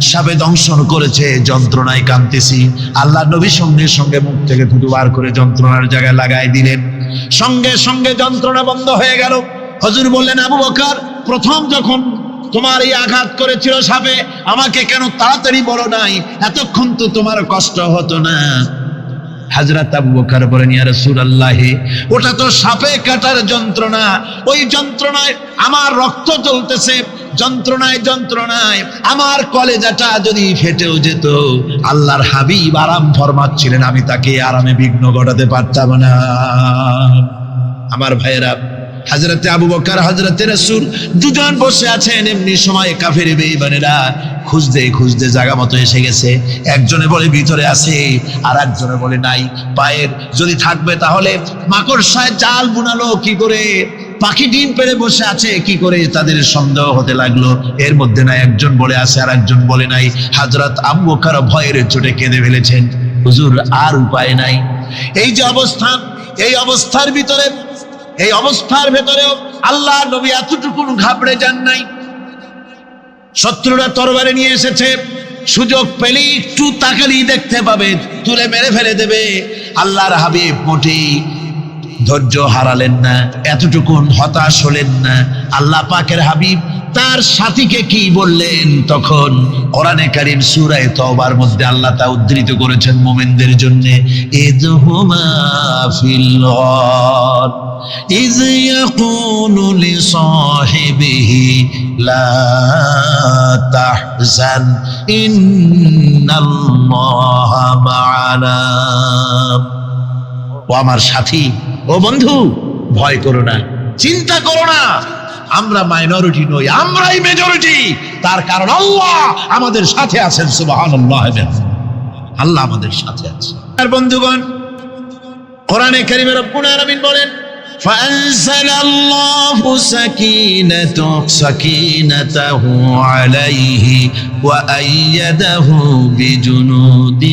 Speaker 2: সাপে দংশন করেছে যন্ত্রণায় কাঁদতেছি। আল্লাহ নবী সঙ্গে সঙ্গে মুখ থেকে থুতু বার করে যন্ত্রণার জায়গায় লাগাই দিলেন, সঙ্গে সঙ্গে যন্ত্রণা বন্ধ হয়ে গেল। হুজুর বললেন, আবু বকর, প্রথম যখন তোমার এই আঘাত করেছিল সাপে, আমাকে কেন তাড়াতাড়ি বলো নাই? এতক্ষণ তো তোমার কষ্ট হতো না। হযরত আবু বকর বলেন, ইয়া রাসূলুল্লাহ, ওটা তো সাপে কাটার যন্ত্রণা, ওই যন্ত্রণায় আমার রক্ত জ্বলতেছে, যন্ত্রণায় যন্ত্রণায় আমার কলেজাটা যদি ফেটেও যেত। আল্লাহর হাবিব আরাম ফরমাচ্ছিলেন, আমি তাকে আরামে বিঘ্ন ঘটাতে পারতাম না। আমার ভাইয়েরা, হযরতে আবু বকর, হযরতে রাসূল দুজন বসে আছেন। এমনি সময় কাফের বেঈমানেরা খুঁজতে খুঁজতে জায়গা মতো এসে গেছে। একজনে বলে ভিতরে আছে, আর একজনে বলে নাই। পায়ের যদি থাকবে তাহলে মাকড়সায় জাল বুনালো কি করে, পাখি ডিম পেড়ে বসে আছে কি করে, তাদের সন্দেহ হতে লাগলো। এর মধ্যে নাই একজন বলে আছে আর একজন বলে নাই। হযরত আবু বকর ভয়ের চোটে কেঁদে ফেলেছেন, হুজুর আর উপায় নাই। এই যে অবস্থান, এই অবস্থার ভিতরে, এই অবস্থার ভেতরেও আল্লাহ নবী এতটুকু ঘাবড়ে যান নাই। শত্রুরা তরবারি নিয়ে এসেছে, সুযোগ পেলেই একটু তাকালেই দেখতে পাবে, তুলে মেরে ফেলে দেবে। আল্লাহর হাবিব মোটেই ধৈর্য হারালেন না, এতটুকু হতাশ হলেন না। আল্লাহ পাকের হাবিব তার সাথীকে কি বললেন? তখন কোরআনে কারীম সূরা তাওবার মধ্যে আল্লাহ তা উদ্ধৃত করেছেন মুমিনদের জন্য, ইযহুমা ফিল গার ইয ইয়াকুলু লিসাহিবিহি লা তাহজান ইন্নাল্লাহা মা'ানা। ও আমার সাথী, ও বন্ধু, ভয় করো না, চিন্তা করো না, আমরা মাইনরিটি নই, আমরাই মেজরিটি। তার কারণ আল্লাহ আমাদের সাথে আছেন। সুবহানাল্লাহ, আল্লাহ আমাদের সাথে আছেন। আর বন্ধুগণ, কোরআনে কারীমে রব্বুল আলামিন বলেন, فأنزل الله سكينته عليه وأيده بجنود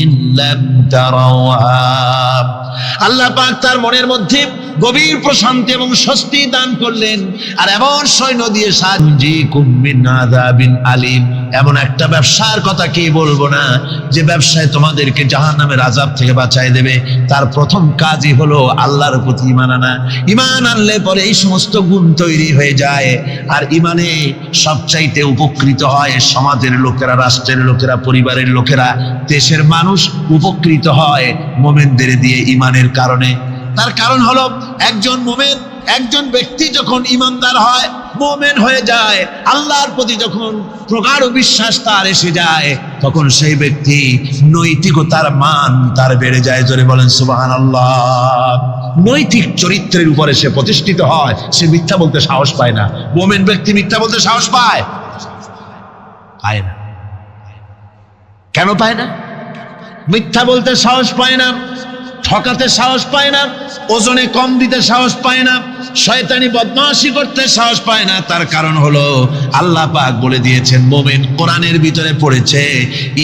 Speaker 2: لم تروها। আল্লাহ পাক তার মনের মধ্যে গভীর প্রশান্তি এবং স্বস্তি দান করলেন, আর এমন সৈন্য দিয়ে সাজিকুম মিন আযাবিন আলিম। এমন একটা ব্যবসার কথা কি বলবো না, যে ব্যবসায় তোমাদেরকে জাহান্নামের আযাব থেকে বাঁচায় দেবে। তার প্রথম কাজই হলো আল্লাহর প্রতি ঈমান আনা। ঈমান আনলে পরে এই সমস্ত গুণ তৈরি হয়ে যায়। আর ঈমানে সবচাইতে উপকৃত হয় সমাজের লোকেরা, রাষ্ট্রের লোকেরা, পরিবারের লোকেরা, দেশের মানুষ উপকৃত হয় মুমিনদের দিয়ে ঈমানের কারণে। তার কারণ হলো একজন মুমিন, একজন ব্যক্তি যখন ঈমানদার হয়, মুমিন হয়ে যায়, আল্লাহর প্রতি যখন প্রগাঢ় বিশ্বাস তার এসে যায়, তখন সেই ব্যক্তি নৈতিকতার মান তার বেড়ে যায়। জোরে বলেন সুবহানাল্লাহ। নৈতিক চরিত্রের উপরে সে প্রতিষ্ঠিত হয়, সে মিথ্যা বলতে সাহস পায় না। মুমিন ব্যক্তি মিথ্যা বলতে সাহস পায়? পায় না। কেন পায় না? মিথ্যা বলতে সাহস পায় না, ঠকাতে সাহস পায় না, ওজনে কম দিতে সাহস পায় না, শয়তানি বদমাশি করতে সাহস পায় না। তার কারণ হলো আল্লাহ পাক বলে দিয়েছেন, মুমিন কোরআনের ভিতরে পড়েছে,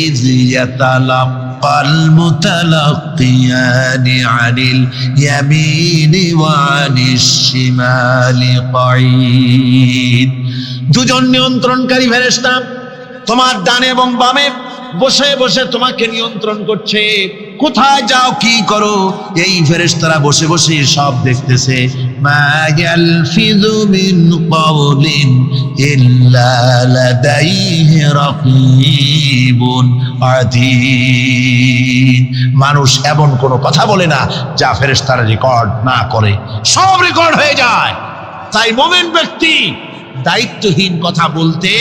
Speaker 2: ইয ইয়াতালাক্কাল মুতালাক্কিয়ানি আনিল ইয়ামিনি ওয়া আনিশ শিমালি কাঈদ। দুজন নিয়ন্ত্রণকারী ফেরেশতা তোমার ডানে এবং বামে বসে বসে তোমাকে নিয়ন্ত্রণ করছে। কোথায় যাও, কি করো, এই ফেরেশতারা বসে বসে সব দেখতেছে। মা ইয়ালফিযু মিন কাওলিন ইল্লা লাদাইহি রাকীবুন আতীদ। মানুষ এমন কোনো কথা বলে না যা ফেরেশতারা রেকর্ড না করে, সব রেকর্ড হয়ে যায়। তাই মুমিন ব্যক্তি দায়িত্বহীন কথা বলতে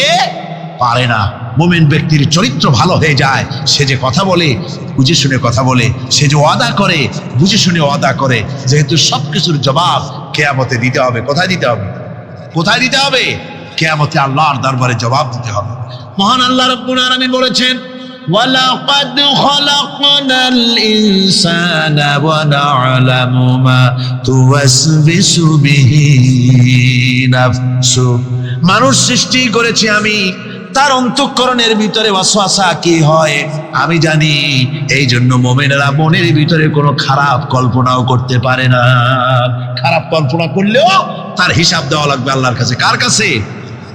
Speaker 2: পারে না। মুমিন ব্যক্তির চরিত্র ভালো হয়ে যায়, সে যে কথা বলে বুঝে শুনে কথা বলে, সে যে ওয়াদা করে বুঝে শুনে ওয়াদা করে। যেহেতু সবকিছুর জবাব কিয়ামতে দিতে হবে। কোথায় দিতে হবে? কোথায় দিতে হবে? কিয়ামতে আল্লাহর দরবারে জবাব দিতে হবে। মহান আল্লাহ রাব্বুল আলামিন বলেছেন, ওয়ালাকাদ খলাকনাল ইনসানা ওয়া না'লামু মা তুওয়াসবিসু বিহি নাফসু। মানুষ সৃষ্টি করেছি আমি, তার অন্তঃকরণের ভিতরে ওয়াসওয়াসা কি হয় আমি জানি। এই জন্য মুমিনেরা মনের ভিতরে কোনো খারাপ কল্পনাও করতে পারে না। খারাপ কল্পনা করলেও তার হিসাব দেওয়া লাগবে আল্লাহর কাছে। কার কাছে?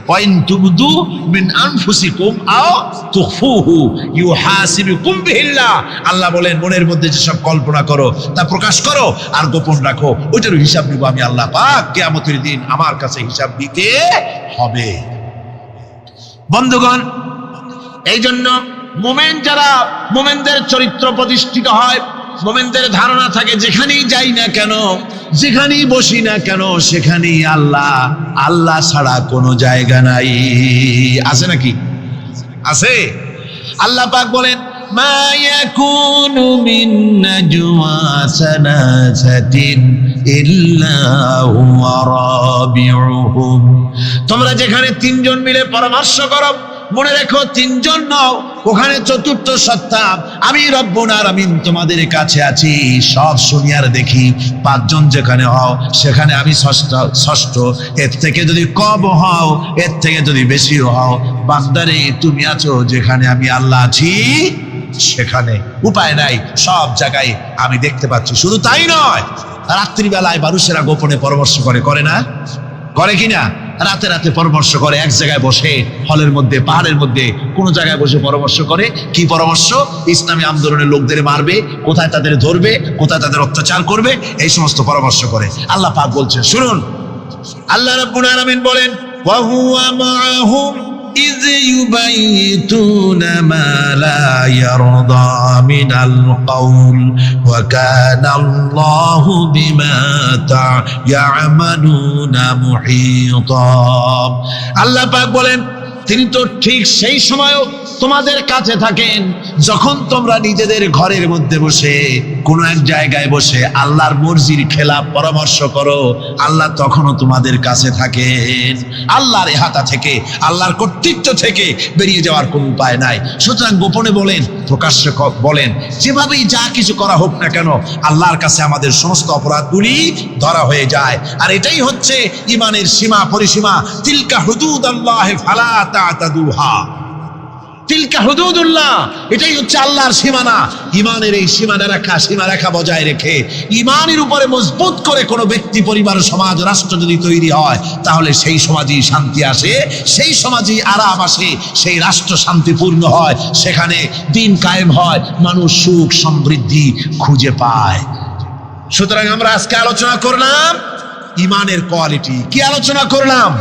Speaker 2: ওয়াইন তুবদু মিন আনফুসিকুম আও তুখফুহু ইউহাসিবুকুম বিহিল্লাহ। আল্লাহ বলেন মনের মধ্যে যেসব কল্পনা করো তা প্রকাশ করো আর গোপন রাখো, ওইটার হিসাব নিব আমি আল্লাহ পাক। কিয়ামতের দিন আমার কাছে হিসাব দিতে হবে। বন্ধুগণ, এই জন্য মুমিন যারা, মুমিনদের চরিত্র প্রতিষ্ঠিত হয়, মুমিনদের ধারণা থাকে যেখানেই যাই না কেন, যেখানেই বসি না কেন, সেখানেই আল্লাহ, আল্লাহ ছাড়া কোনো জায়গা নাই। আছে নাকি? আছে। আল্লাহ পাক বলেন মা ইয়াকুনু মিন নাজওয়া সালাসাতিন ইল্লা হুয়া রাবিউহুম। তোমরা যেখানে তিনজন মিলে পরামর্শ করো, মনে রেখো তিনজন নও, ওখানে চতুর্থ সত্তা আমি রব্বুল আলামিন তোমাদের কাছে আছি। সব শুনি আর দেখি। পাঁচজন যেখানে হও সেখানে আমি ষষ্ঠ। এর থেকে যদি কম হও, এর থেকে যদি বেশি হও, বান্দারে তুমি আছো যেখানে আমি আল্লাহ আছি সেখানে। উপায় নাই, সব জায়গায় আমি দেখতে পাচ্ছি। শুধু তাই নয়, রাত্রিবেলায় মানুষেরা গোপনে পরামর্শ করে, করে না? করে কিনা? রাতে রাতে পরামর্শ করে, এক জায়গায় বসে, হলের মধ্যে, পাহাড়ের মধ্যে, কোন জায়গায় বসে পরামর্শ করে। কি পরামর্শ? ইসলামী আন্দোলনের লোকদের মারবে, কোথায় তাদের ধরবে, কোথায় তাদের অত্যাচার করবে, এই সমস্ত পরামর্শ করে। আল্লাহ পাক বলছেন, শুনুন, আল্লাহ রাব্বুল আলামিন বলেন ওয়া হুয়া মাআহুম ইয ইউবাইতুনা মা লা ইয়ারদা মিনাল কাউল ওয়া কানা আল্লাহু বিমা তা'য়ামালুনা মুহীতা। আল্লাহ পাক বলেন তিনি তো ঠিক সেই সময়ও তোমাদের কাছে থাকেন যখন তোমরা নিজেদের ঘরের মধ্যে বসে কোনো এক জায়গায় বসে আল্লাহর মর্জির খেলাফ পরামর্শ করো, আল্লাহ তখনও তোমাদের কাছে থাকেন। আল্লাহর ইহাতা থেকে, আল্লাহর কর্তৃত্ব থেকে বেরিয়ে যাওয়ার কোনো উপায় নাই। সুতরাং গোপনে বলেন, প্রকাশ্যে বলেন, যেভাবেই যা কিছু করা হোক না কেন, আল্লাহর কাছে আমাদের সমস্ত অপরাধগুলি ধরা হয়ে যায়। আর এটাই হচ্ছে ঈমানের সীমা পরিসীমা। তিলকা হুদুদাল্লাহ ফালা তা'তাদুহা। তিলকা হুদুদুল্লাহ, এটাই হচ্ছে আল্লাহর সীমানা। ঈমানের এই সীমারেখা বজায় রেখে ঈমানের উপরে মজবুত করে কোনো ব্যক্তি, পরিবার, সমাজ, রাষ্ট্র যদি তৈরি হয়, তাহলে সেই সমাজেই শান্তি আসে, সেই সমাজেই আরাম আসে, সেই রাষ্ট্র শান্তিপূর্ণ হয়, সেখানে দিন কায়েম হয়, মানুষ সুখ সমৃদ্ধি খুঁজে পায়। সুতরাং আমরা আজকে আলোচনা করলাম ঈমানের কোয়ালিটি। কি আলোচনা করলাম?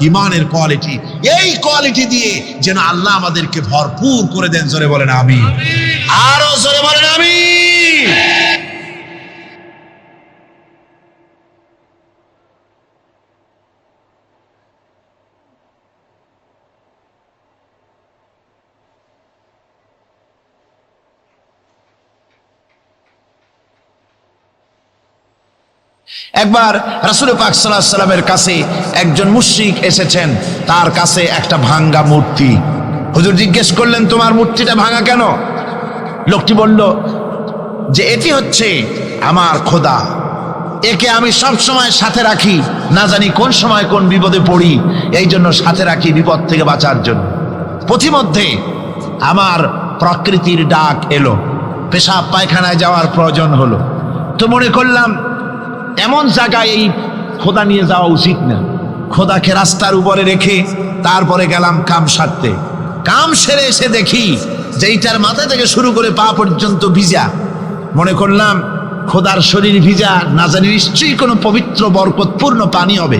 Speaker 2: ঈমানের কোয়ালিটি। এই কোয়ালিটি দিয়ে যেন আল্লাহ আমাদেরকে ভরপুর করে দেন। জোরে বলেন আমিন। আরো জোরে বলেন আমিন। একবার রাসূল পাক সাল্লাল্লাহু আলাইহি সাল্লামের কাছে একজন মুশরিক এসেছেন, তার কাছে একটা ভাঙ্গা মূর্তি। হুজুর জিজ্ঞেস করলেন, তোমার মূর্তিটা ভাঙা কেন? লোকটি বলল যে এটি হচ্ছে আমার খোদা, একে আমি সব সময় সাথে রাখি, না জানি কোন সময় কোন বিপদে পড়ি, এই জন্য সাথে রাখি বিপদ থেকে বাঁচার জন্য। পথিমধ্যে আমার প্রকৃতির ডাক এলো, পেশাব পায়খানায় যাওয়ার প্রয়োজন হলো, তো মনে করলাম এমন জায়গায় এই খোদা নিয়ে যাওয়া উচিত না। খোদাকে রাস্তার উপরে রেখে তারপরে গেলাম কাম সারতে। কাম সেরে এসে দেখি যে এইটার মাথা থেকে শুরু করে পা পর্যন্ত ভিজা। মনে করলাম খোদার শরীর ভিজা, না জানি নিশ্চয়ই কোনো পবিত্র বরকতপূর্ণ পানি হবে।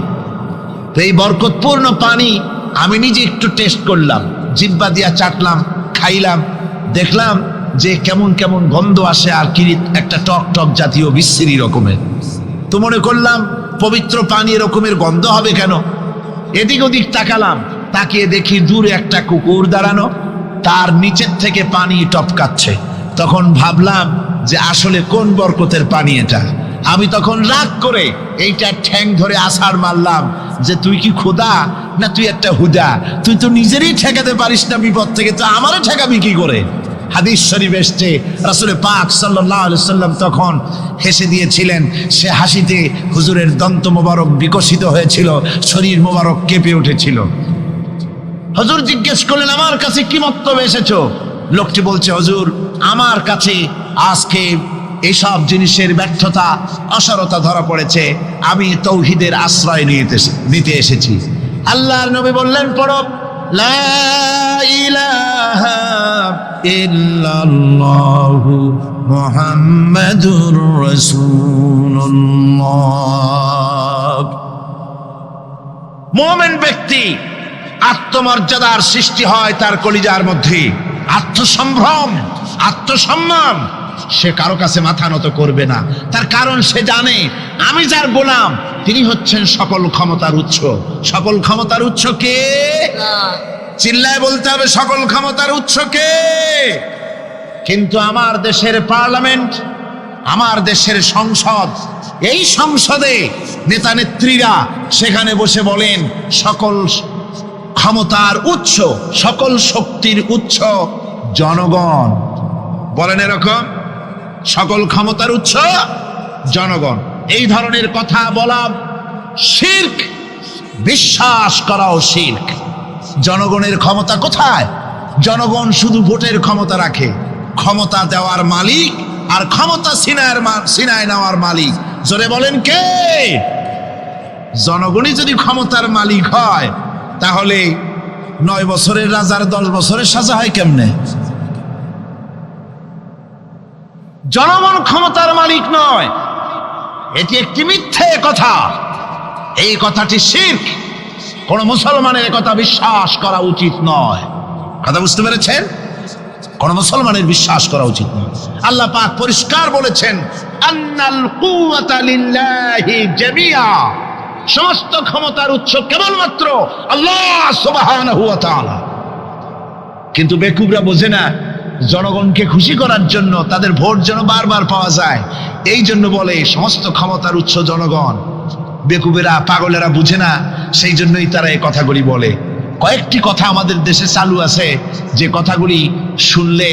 Speaker 2: তো এই বরকতপূর্ণ পানি আমি নিজে একটু টেস্ট করলাম, জিহ্বা দিয়া চাটলাম, খাইলাম, দেখলাম যে কেমন কেমন গন্ধ আসে, আর কি একটা টক টক জাতীয় বিশ্রী রকমের। তো মনে করলাম পবিত্র পানি এরকমের গন্ধ হবে কেন? এদিক ওদিক তাকালাম, তাকিয়ে দেখি দূরে একটা কুকুর দাঁড়ানো, তার নিচের থেকে পানি টপকাচ্ছে। তখন ভাবলাম যে আসলে কোন বরকতের পানি এটা। আমি তখন রাগ করে এইটা ঠ্যাং ধরে আছাড় মারলাম যে তুই কি খোদা না তুই একটা হুদা? তুই তো নিজেরই ঠেকাতে পারিস না বিপদ থেকে, তো আমারও ঠেকাবি কি করে? হাদিস শরীফ এসছে রাসূল পাক সাল্লাল্লাহু আলাইহি সাল্লাম তখন হেসে দিয়েছিলেন। সে হাসিতে হুজুরের দন্ত মোবারক বিকশিত হয়েছিল, শরীর মোবারক কেঁপে উঠেছিল। হুজুর জিজ্ঞেস করলেন, আমার কাছে কি মন্তব্য এসেছো? লোকটি বলছে, হুজুর আমার কাছে আজকে এইসব জিনিসের ব্যর্থতা অসারতা ধরা পড়েছে, আমি তৌহিদের আশ্রয় নিতে এসেছি। আল্লাহর নবী বললেন, পড়ো লা ইলাহা ইল্লাল্লাহু মুহাম্মাদুর রাসূলুল্লাহ। মুমিন ব্যক্তি আত্মমর্যাদার সৃষ্টি হয় তার কলিজার মধ্যে, আত্মসম্ভ্রম, আত্মসম্মান। সে কারো কাছে মাথা নত করবে না, তার কারণ সে জানে আমি যার গোলাম তিনি হচ্ছেন সকল ক্ষমতার উৎস। সকল ক্ষমতার উৎস কে? চিল্লায় বলতে হবে, সকল ক্ষমতার উৎস কে? কিন্তু আমার দেশের পার্লামেন্ট, আমার দেশের সংসদ, এই সংসদে নেতা নেত্রীরা সেখানে বসে বলেন সকল ক্ষমতার উৎস, সকল শক্তির উৎস জনগণ। বলেন এরকম, সকল ক্ষমতার উৎস জনগণ। এই ধরনের কথা বলা শিরক, বিশ্বাস করাও শিরক। জনগণের ক্ষমতা কোথায়? জনগণ শুধু ভোটের ক্ষমতা রাখে, ক্ষমতা দেওয়ার মালিক আর ক্ষমতা ছিনায় নেওয়ার মালিক জোরে বলেন কে? জনগণই যদি ক্ষমতার মালিক হয় তাহলে 9 বছরের রাজার 10 বছরের সাজা হয় কেমনে? জনগণ ক্ষমতার মালিক নয়, এটি একটি মিথ্যে কথা। এই কথাটি শিরক, কোন মুসলমানের কথা বিশ্বাস করা উচিত নয়। কথা বুঝতে পেরেছেন? কোন মুসলমানের বিশ্বাস করা উচিত নয়। আল্লাহ পাক পরিষ্কার বলেছেন, আন্নাল কুওয়াতা লিল্লাহি জামিআ, সমস্ত ক্ষমতার উৎস কেবলমাত্র আল্লাহ সুবহানাহু ওয়া তাআলা। কিন্তু বেকুবরা বোঝে না, জনগণকে খুশি করার জন্য, তাদের ভোট যেন বারবার পাওয়া যায়, এই জন্য বলে সমস্ত ক্ষমতার উৎস জনগণ। বেকুবেরা, পাগলেরা বুঝে না, সেই জন্যই তারা এই কথাগুলি বলে। কয়েকটি কথা আমাদের দেশে চালু আছে যে কথাগুলি শুনলে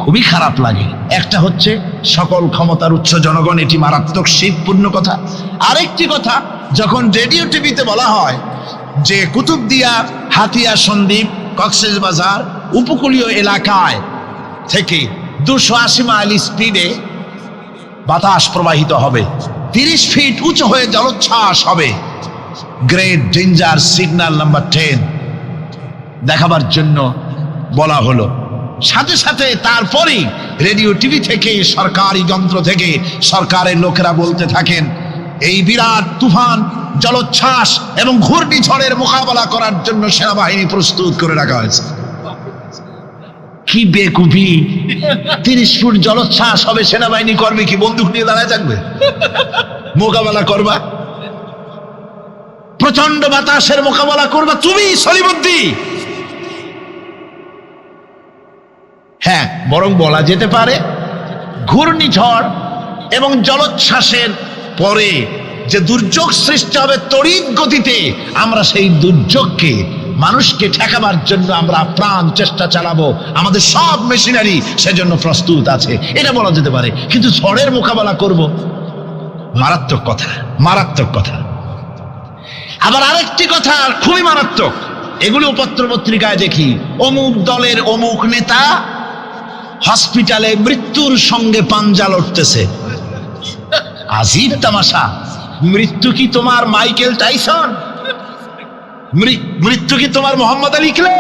Speaker 2: খুবই খারাপ লাগে। একটা হচ্ছে সকল ক্ষমতার উৎস জনগণ, এটি মারাত্মক শিরকপূর্ণ কথা। আরেকটি কথা, যখন রেডিও টিভিতে বলা হয় যে কুতুবদিয়া, হাতিয়া সন্দ্বীপ, কক্সবাজার উপকূলীয় এলাকায় থেকে 280 মাইল স্পিডে বাতাস প্রবাহিত হবে, 30 ফিট উঁচু হয়ে জলোচ্ছ্বাস হবে, গ্রেট ডেঞ্জার সিগন্যাল নাম্বার 10 দেখাবার জন্য বলা হলো। সাথে সাথে তারপরে রেডিও টিভি থেকে, সরকারি যন্ত্র থেকে সরকারের লোকেরা বলতে থাকেন, এই বিরাট তুফান, জলোচ্ছ্বাস এবং ঘূর্ণিঝড়ের মোকাবেলা করার জন্য সেনাবাহিনী প্রস্তুত করে রাখা হয়েছে। কি বেকুবি! 30 ফুট জলোচ্ছ্বাস হবে, সেনাবাহিনী করবে কি? বন্দুক নিয়ে দাঁড়ায় থাকবে? মোকাবেলা করবা? প্রচন্ড বাতাসের মোকাবেলা করবা তুমি সলিমুদ্দি? হ্যাঁ, বরং বলা যেতে পারে ঘূর্ণিঝড় এবং জলোচ্ছ্বাসের পরে যে দুর্যোগ সৃষ্টি হবে তড়িৎ গতিতে, আমরা সেই দুর্যোগকে, মানুষকে ঠেকাবার জন্য আমরা প্রাণ চেষ্টা চালাবো, আমাদের সব মেশিনারি সেজন্য প্রস্তুত আছে, এটা বলা যেতে পারে। কিন্তু ঝড়ের মোকাবেলা করব, মারাত্মক কথা, মারাত্মক কথা। আবার আরেকটি কথা খুবই মারাত্মক, এগুলো পত্র পত্রিকায় দেখি, অমুক দলের অমুক নেতা হসপিটালে মৃত্যুর সঙ্গে পাঞ্জা লড়তেছে। আজীব তামাশা! মৃত্যু কি তোমার মাইকেল টাইসন? মৃত্যু কি তোমার মোহাম্মদ আলী ক্লে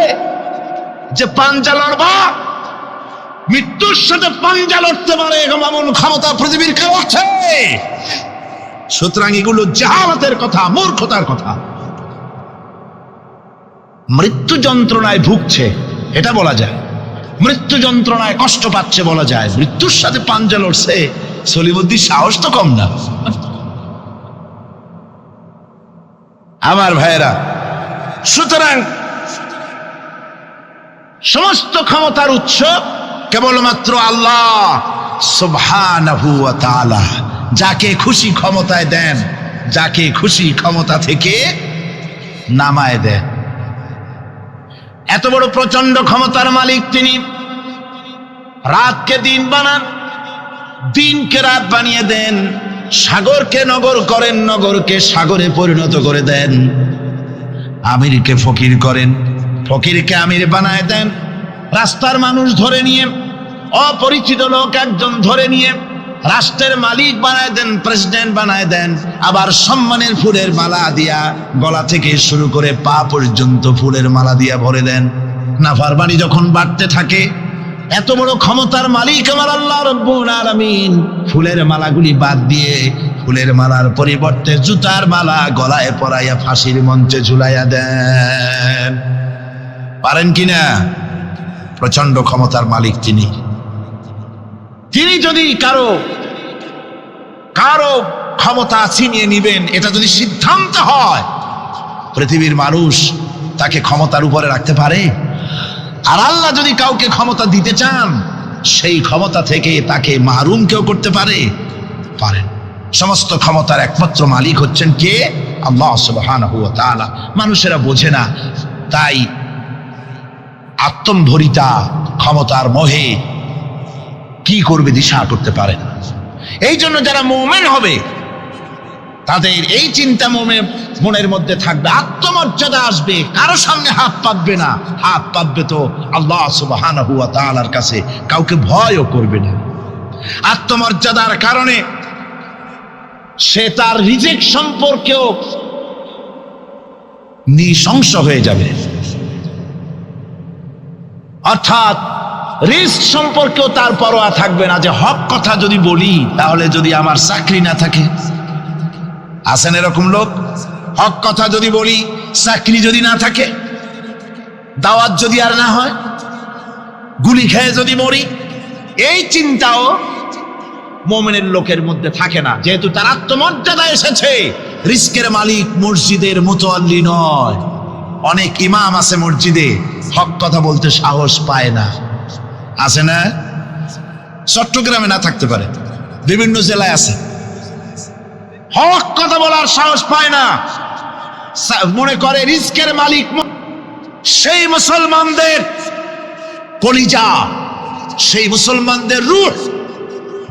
Speaker 2: যে পাঞ্জা লড়বা? মৃত্যুর সাথে পাঞ্জা লড়তে পারে এমন ক্ষমতা পৃথিবীর কেউ আছে? সুতরাং এগুলো জাহালাতের কথা, মূর্খতার কথা। মৃত্যু যন্ত্রণায় ভুগছে এটা বলা যায়, মৃত্যু যন্ত্রণায় কষ্ট পাচ্ছে বলা যায়, মৃত্যুর সাথে পাঞ্জা লড়ছে, সলিমুদ্দিন সাহস তো কম না। আমার ভাইয়েরা, সুতরাং সমস্ত ক্ষমতার উৎস কেবলমাত্র আল্লাহ সুবহানাহু ওয়া তাআলা। যাকে খুশি ক্ষমতায় দেন, যাকে খুশি ক্ষমতা থেকে নামায় দেন। এত বড় প্রচন্ড ক্ষমতার মালিক তিনি, রাতকে দিন বানান, দিনকে রাত বানিয়ে দেন, সাগরকে নগর করেন, নগরকে সাগরে পরিণত করে দেন, আমিরকে ফকির করেন, ফকিরকে আমির বানায় দেন, রাস্তার মানুষ ধরে নিয়ে, অপরিচিত লোক একজন ধরে নিয়ে রাষ্ট্রের মালিক বানায় দেন, প্রেসিডেন্ট বানায় দেন, আবার সম্মানের ফুলের মালা দিয়া গলা থেকে শুরু করে পা পর্যন্ত ফুলের মালা দিয়া ভরে দেন। নাফরমানি যখন বাড়তে থাকে, এত বড় ক্ষমতার মালিক আমার আল্লাহ রব্বুল আলামিন ফুলের মালাগুলি বাদ দিয়ে ফুলের মালার পরিবর্তে জুতার মালা গলায় পরাইয়া ফাঁসির মঞ্চে ঝুলাইয়া দেন। পারেন কিনা? প্রচন্ড ক্ষমতার মালিক তিনি। তিনি যদি কারো ক্ষমতা ছিনিয়ে নিবেন, এটা যদি সিদ্ধান্ত হয়, পৃথিবীর মানুষ তাকে ক্ষমতার উপরে রাখতে পারে? আর আল্লাহ যদি কাউকে ক্ষমতা দিতে চান, সেই ক্ষমতা থেকে তাকে মাহরুম কেউ করতে পারে? পারেন। সমস্ত ক্ষমতার একমাত্র মালিক হচ্ছেন কে? আল্লাহ সুবহানাহু ওয়া তাআলা। মানুষেরা বোঝে না, তাই আত্মম্ভরিতা ক্ষমতার মোহে কি করবে দিশা করতে পারে না। এই জন্য যারা মুমিন হবে তাদের এই চিন্তা মনের মধ্যে থাকবে, আত্মমর্যাদা আসবে, কারো সামনে হাত পাতবে না, হাত পাতবে তো আল্লাহ সুবহানাহু ওয়া তাআলার কাছে, কাউকে ভয়ও করবে না। আত্মমর্যাদার কারণে সে তার রিজিক সম্পর্কেও নৃশংস হয়ে যাবে, অর্থাৎ রিস্ক সম্পর্কেও তার পরোয়া থাকবে না, যে হক কথা যদি বলি তাহলে যদি আমার চাকরি না থাকে। আছেন এরকম লোক? হক কথা যদি বলি, চাকরি যদি না থাকে, দাওয়াত যদি আর না হয়, গুলি খেয়ে যদি মরি, এই চিন্তাও মুমিনের লোকের মধ্যে থাকে না, যেহেতু তার আত্মমর্যাদা এসেছে। রিস্কের মালিক মসজিদের মুতাল্লি নয়। অনেক ইমাম আছে মসজিদে, হক কথা বলতে সাহস পায় না। আছে না? চট্টগ্রামে না থাকতে পারে, বিভিন্ন জেলায় আছে, হক কথা বলার সাহস পায় না, মনে করে রিস্কের মালিক সেই মুসলমানদের কলিজা, সেই মুসলমানদের রূহ,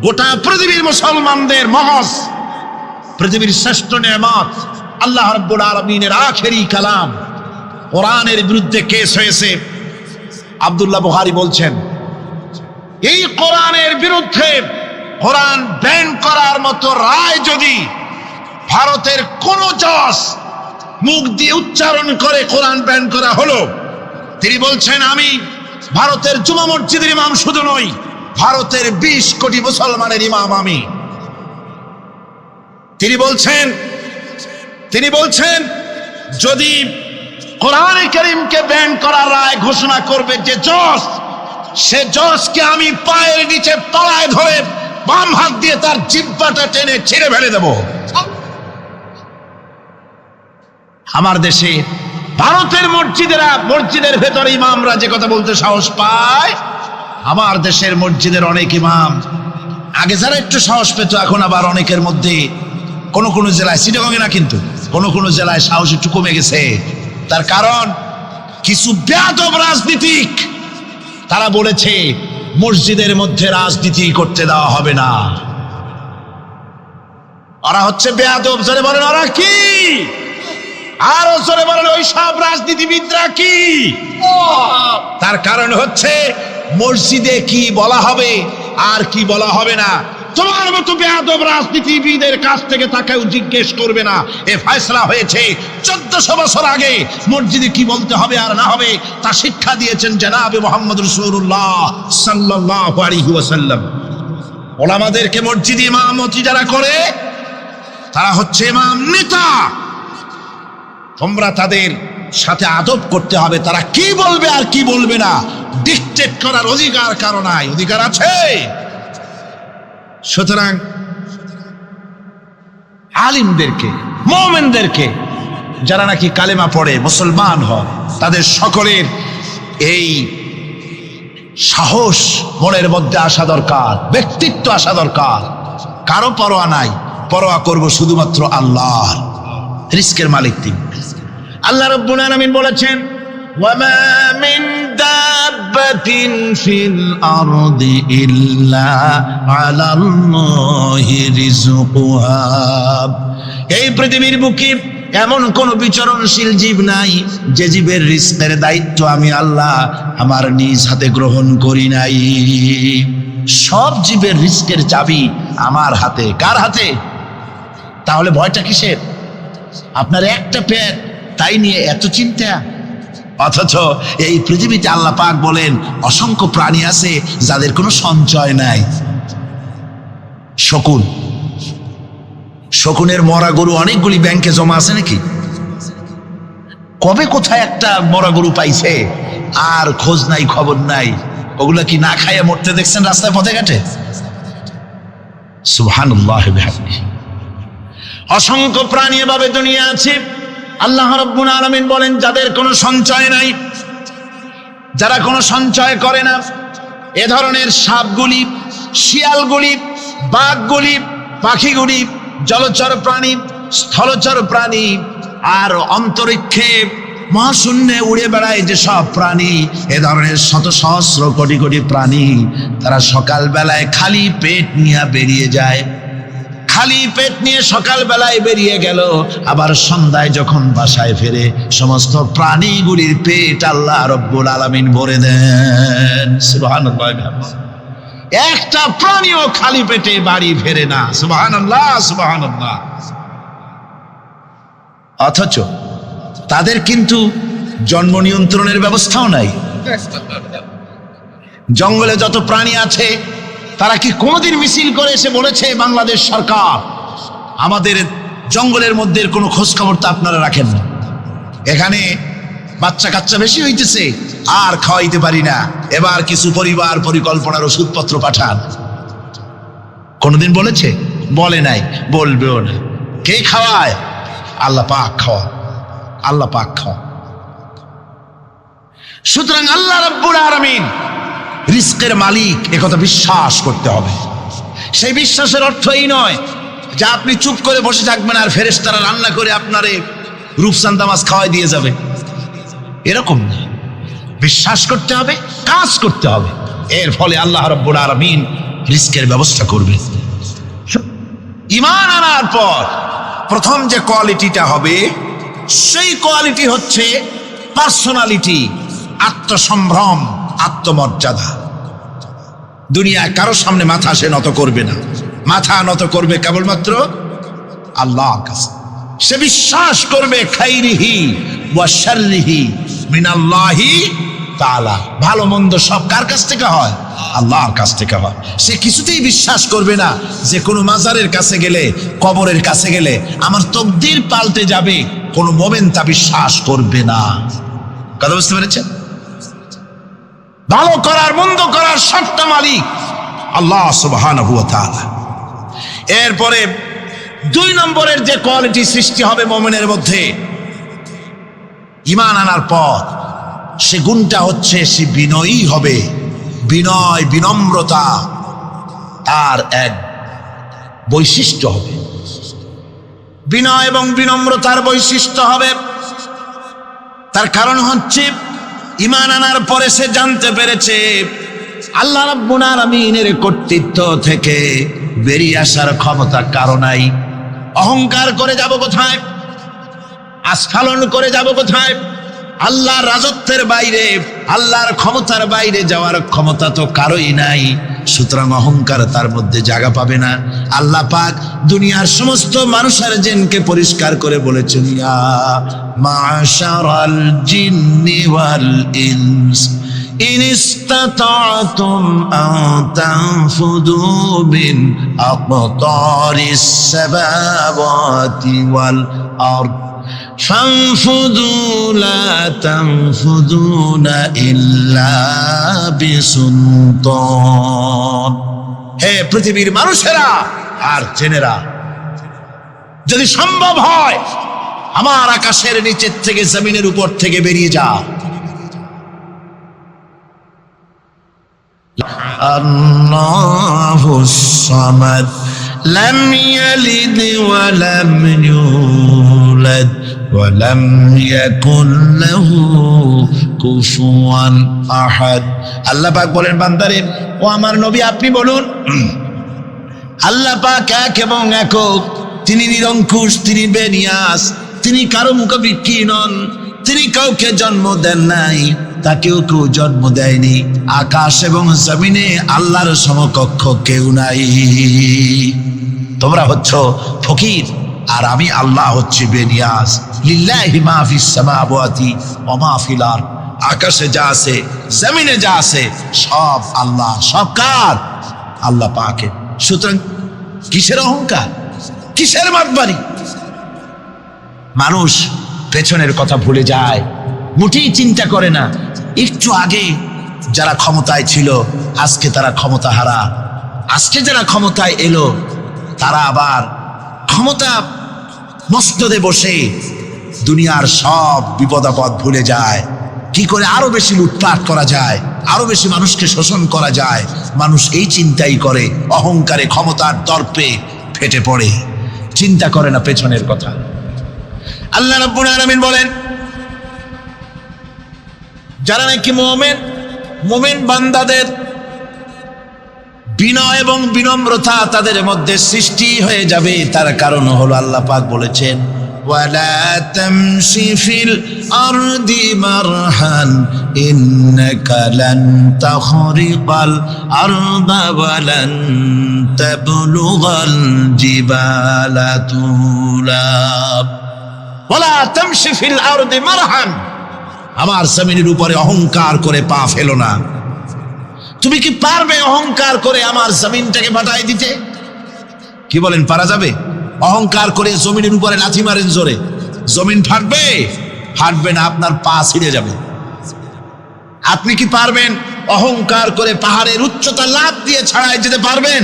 Speaker 2: গোটা পৃথিবীর মুসলমানদের মগজ, পৃথিবীর শ্রেষ্ঠ নেয়ামত আল্লাহ রাব্বুল আলামিনের আখেরি কালাম কোরআনের বিরুদ্ধে কেস হয়েছে। আব্দুল্লাহ বুখারী বলছেন, এই কোরআনের বিরুদ্ধে কোরআন ব্যান করার মতো রায় যদি ভারতের কোন জজ মুখ দিয়ে উচ্চারণ করে কোরআন ব্যান করা হলো, তিনি বলছেন, আমি ভারতের জুমা মসজিদের ইমাম শুধু নই, ভারতের 20 কোটি মুসলমানের ইমাম আমি। তিনি বলছেন যদি কোরআনে কারীমকে ব্যান করার রায় ঘোষণা করবে যে জজ, সে জজকে আমি পায়ের নিচে তলায় ধরে বাম হাত দিয়ে তার জিহ্বাটা টেনে ছিঁড়ে ফেলে দেব। আমার দেশে ভারতের মসজিদের ভেতরে ইমামরা যে কথা বলতে সাহস পায়, আমার দেশের মসজিদের অনেক ইমাম আগে যারা একটু সাহস পেত, এখন আবার অনেকের মধ্যে কোন কোন জেলায়, চিটাগং না কিন্তু কোন কোন জেলায় সাহস একটু কমে গেছে। তার কারণ কিছু বেয়াদব রাজনীতিক তারা বলেছে মসজিদের মধ্যে রাজনীতি করতে দেওয়া হবে না। ওরা হচ্ছে বেয়াদব। জোরে বলেন ওরা কি? আরো জোরে বলেন ওই সব রাজনীতিবিদরা কি? তার কারণ হচ্ছে মসজিদে কি বলা হবে আর কি বলা হবে না তোমার মতো বেয়াদব রাজনীতিবিদের কাছ থেকে তাকেও জিজ্ঞেস করবে না। এ ফয়সালা হয়েছে 1400 বছর আগে। মসজিদে কি বলতে হবে আর না হবে তা শিক্ষা দিয়েছেন জনাবে মুহাম্মদ রাসূলুল্লাহ সাল্লাল্লাহু আলাইহি ওয়াসাল্লাম। ওলামাদেরকে মসজিদে ইমামতি যারা করে তারা হচ্ছে ইমাম নেতা। তোমরা তাদের সাথে আদব করতে হবে, তারা কি বলবে আর কি বলবে না ডিকটেট করার অধিকার কারো নাই। অধিকার আছে। সুতরাং আলিমদেরকে, মুমিনদেরকে, যারা নাকি কালেমা পড়ে মুসলমান হয়, তাদের সকলের এই সাহস মনের মধ্যে আসা দরকার, ব্যক্তিত্ব আসা দরকার। কারো পরোয়া নাই, পরোয়া করব শুধুমাত্র আল্লাহর। রিস্কের মালিক তিনি। আল্লাহ রাব্বুল আলামিন বলেছেন ওয়ামা মিন দাব্বাতিন ফিল আরদি ইল্লা আলাল্লাহি রিজকুহা। এই পৃথিবীর বুকে এমন কোন বিচরণশীল জীব নাই যে জীবের রিজকের দায়িত্ব আমি আল্লাহ আমার নিজ হাতে গ্রহণ করি নাই। সব জীবের রিজকের চাবি আমার হাতে। কার হাতে? তাহলে ভয়টা কিসের? আপনার একটা পেট, তাই নিয়ে এত চিন্তা। অথচ এই পৃথিবীতে আল্লাহ পাক বলেন অসংখ্য প্রাণী আছে যাদের কোনো সঞ্চয় নাই। শকুন, শকুনের মরা গরু অনেকগুলি ব্যাংকে জমা আছে নাকি? কবে কোথায় একটা মরা গরু পাইছে আর খোঁজ নাই, খবর নাই। ওগুলা কি না খাইয়ে মরতে দেখছেন রাস্তায় পথে ঘাটে? সুবহানাল্লাহ বিহামদিহি। অসংখ্য প্রাণী এভাবে দুনিয়া আছে। আল্লাহ রাব্বুল আলামিন বলেন যাদের কোনো সঞ্চয় নাই, যারা কোনো সঞ্চয় করে না, এ ধরনের সাপগুলি, শিয়ালগুলি, বাঘগুলি, পাখিগুলি, জলচর প্রাণী, স্থলচর প্রাণী আর অন্তরিক্ষে মহাশূন্যে উড়ে বেড়ায় যে সব প্রাণী, এ ধরনের শত সহস্র কোটি কোটি প্রাণী, তারা সকাল বেলায় খালি পেট নিয়ে বেরিয়ে যায়। খালি পেট নিয়ে সকাল বেলায় বেরিয়ে গেল, আবার সন্ধ্যায় যখন বাসায় ফেরে সমস্ত প্রাণীগুলির পেট আল্লাহ রব্বুল আলামিন ভরে দেন। সুবহানাল্লাহ। একটা প্রাণীও খালি পেটে বাড়ি ফেরে না। সুবহানাল্লাহ, সুবহানাল্লাহ। অথচ তাদের কিন্তু জন্ম নিয়ন্ত্রণের ব্যবস্থাও নাই। জঙ্গলে যত প্রাণী আছে তারা কি কোনোদিন মিছিল করে এসে বলেছে বাংলাদেশ সরকার আমাদের জঙ্গলের মধ্যে কোনো খোঁজ খবর তো আপনারা রাখেন না, এখানে বাচ্চা কাচ্চা বেশি হইতেছে আর খাওয়াইতে পারি না, এবার কিছু পরিবার পরিকল্পনার ওষুধপত্র পাঠান? কোনোদিন বলেছে? বলে নাই, বলবেও না। কে খাওয়ায়? আল্লাহ পাক খাওয়া, আল্লাহ পাক খাওয়া। সুতরাং আল্লাহ রাব্বুল আলামিন রিজকের মালিক, একথা বিশ্বাস করতে হবে। সেই বিশ্বাসের অর্থ এই নয় যে আপনি চুপ করে বসে থাকবেন আর ফেরেশতারা রান্না করে আপনারে রূপচাঁদা মাছ খাওয়াই দিয়ে যাবে, এরকম না। বিশ্বাস করতে হবে, কাজ করতে হবে, এর ফলে আল্লাহ রাব্বুল আলামিন রিজকের ব্যবস্থা করবে। ঈমান আনার পর প্রথম যে কোয়ালিটিটা হবে সেই কোয়ালিটি হচ্ছে পার্সোনালিটি, আত্মসম্ভ্রম, আত্মমর্যাদা। দুনিয়ায় কারো সামনে মাথা সে নত করবে না, মাথা নত করবে কেবলমাত্র আল্লাহর কাছে। সে বিশ্বাস করবে খাইরিহি ওয়া শাররিহি মিনাল্লাহি তাআলা, ভালো মন্দ সব কার কাছ থেকে হয়? আল্লাহর কাছ থেকে হয়। সে কিছুতেই বিশ্বাস করবে না যে কোনো মাজারের কাছে গেলে, কবরের কাছে গেলে আমার তকদির পাল্টে যাবে, কোনো মোমেন তা বিশ্বাস করবে না। কথা বুঝতে পেরেছেন? ভালো করার মন্দ করার সবটা মালিক আল্লাহ সুবহানাহু ওয়া তাআলা। এরপরে 2 নম্বরের যে কোয়ালিটি সৃষ্টি হবে মুমিনের মধ্যে ঈমান আনার পর, সে গুণটা হচ্ছে সে বিনয়ী হবে। বিনয়, বিনম্রতা তার এক বৈশিষ্ট্য হবে। বিনয় এবং বিনম্রতার বৈশিষ্ট্য হবে। তার কারণ হচ্ছে ঈমান আনার পরে সে জানতে পেরেছে আল্লাহ রাব্বুল আলামিনের কর্তৃত্ব থেকে বেরিয়ে আসার ক্ষমতা কারো নাই। অহংকার করে যাব কোথায়? আস্ফালন করে যাব কোথায়? আল্লাহর রাজত্বের বাইরে, আল্লাহর ক্ষমতার বাইরে যাওয়ার ক্ষমতা তো কারোই নাই। সুতরাং অহংকার তার মধ্যে জায়গা পাবে না। আল্লাহ পাক দুনিয়ার সমস্ত মানুষের জিনকে পরিষ্কার করে বলেছেন, ইয়া মাশারাল জিন্নি ওয়াল ইনস ইন ইসতাতা'তুম আন তানফুযু মিন আকতারিস সামাওয়াতি ওয়াল আরদ فانفذوا لا تنفذون إلا بسلطان। হে পৃথিবীর মানুষেরা আর জেনেরা, যদি সম্ভব হয় আমার আকাশের নিচের থেকে জমিনের উপর থেকে বেরিয়ে যাও। আল্লাহুস সামাদ লাম ইয়ালিদ ওয়া লাম ইউলাদ ওয়ালাম ইয়াকুন লাহু কুফুয়ান আহাদ। আল্লাহ পাক বলেন, বান্দারে ও আমার নবী আপনি বলুন, আল্লাহ পাক এক এবং একক, তিনি নিরঙ্কুশ, তিনি বেনিয়াস, তিনি কারো মুখাপেক্ষী নন, তিনি কাউকে জন্ম দেন নাই, তাকেও কেউ জন্ম দেয়নি। আকাশ এবং জমিনে আল্লাহর সমকক্ষ কেউ নাই। তোমরা হচ্ছ ফকির আর আমি আল্লাহ হচ্ছি বেনিয়াস। লিল্লাহি মা ফিস সামাওয়াতি ওয়া মা ফিল আরদ, আকাশে যা আছে জমিনে যা আছে সব আল্লাহ। সব কার? আল্লাহ পাকের। সুতরাং কিসের অহংকার, কিসের মাতবাড়ি? মানুষ পেছনের কথা ভুলে যায়, মোটেই চিন্তা করে না। একটু আগে যারা ক্ষমতায় ছিল আজকে তারা ক্ষমতা হারা, আজকে যারা ক্ষমতায় এলো তারা আবার ক্ষমতা মস্তদে বসে দুনিয়ার সব বিপদ আপদ ভুলে যায়। কি করে আরো বেশি লুটপাট করা যায়, আরো বেশি মানুষকে শোষণ করা যায়, মানুষ এই চিন্তাই করে। অহংকারে ক্ষমতার দর্পে ফেটে পড়ে, চিন্তা করে না পেছনের কথা। আল্লাহ রাব্বুল আলামিন বলেন, যারা নাকি মুমিন বান্দাদের বিনয় এবং বিনম্রতা তাদের মধ্যে সৃষ্টি হয়ে যাবে, তার কারণ হলো আল্লাহ পাক বলেছেন, ওয়ালা তামশি ফিল আরদি মারহান ইন্নাকা লান তাখরিকাল আরদা ওয়া লান তাবলুগাল জিবালা তুলা। ওয়ালা তামশি ফিল আরদি মারহান, আমার জমিনের উপরে অহংকার করে পা ফেলো না। তুমি কি পারবে অহংকার করে আমার জমিনটাকে ফাটাই দিতে? কি বলেন, পারা যাবে? অহংকার করে জমিনের উপরে লাথি মারেন জোরে, জমিন ফাটবে? ফাটবে না, আপনার পা ছিঁড়ে যাবে। আপনি কি পারবেন অহংকার করে পাহাড়ের উচ্চতা লাফ দিয়ে ছাড়াই যেতে পারবেন?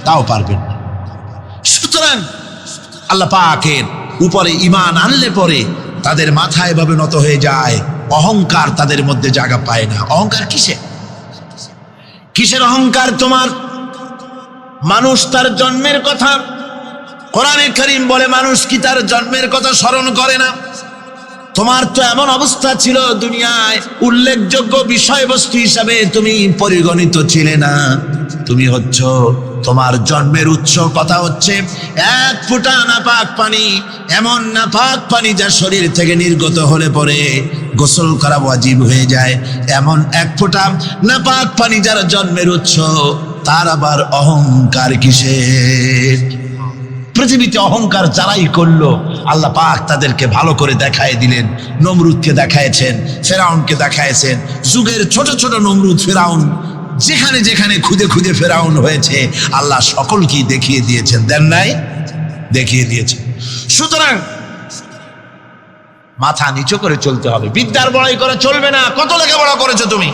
Speaker 2: তাও পারবেন না। সুতরাং আল্লাহ পাকের উপরে ঈমান আনলে পরে তাদের মাথা এভাবে নত হয়ে যায়, অহংকার তাদের মধ্যে জায়গা পায় না। অহংকার কিসের অহংকার তোমার? মানুষ তার জন্মের কথা, কোরআনে কারীম বলে মানুষ কি তার জন্মের কথা স্মরণ করে না? তোমার তো এমন অবস্থা ছিল, দুনিয়ায় উল্লেখযোগ্য বিষয়বস্তু হিসাবে তুমি পরিগণিত ছিলে না। তুমি হচ্ছ, তোমার জন্মের উৎস কথা হচ্ছে এক ফোঁটা নাপাক পানি, এমন নাপাক পানি যা শরীর থেকে নির্গত হলে পরে গোসল করা ওয়াজিব হয়ে যায়। এমন এক ফোঁটা নাপাক পানি যার জন্মের উৎস, তার আবার অহংকার কিসের? পৃথিবীতে অহংকার যারাই করলো আল্লাহ পাক তাদেরকে ভালো করে দেখায় দিলেন। নমরুদকে দেখায়ছেন, ফেরাউনকে দেখায়ছেন, যুগের ছোট ছোট নমরুদ ফেরাউন যেখানে যেখানে খুদে খুদে ফেরাউন হয়েছে আল্লাহ সকলকেই দেখিয়ে দিয়েছেন, দেন নাই? দেখিয়ে দিয়েছেন। সুতরাং মাথা নিচু করে চলতে হবে, বিদ্যার বড়াই করে চলবে না। কত লেখাপড়া করেছো তুমি?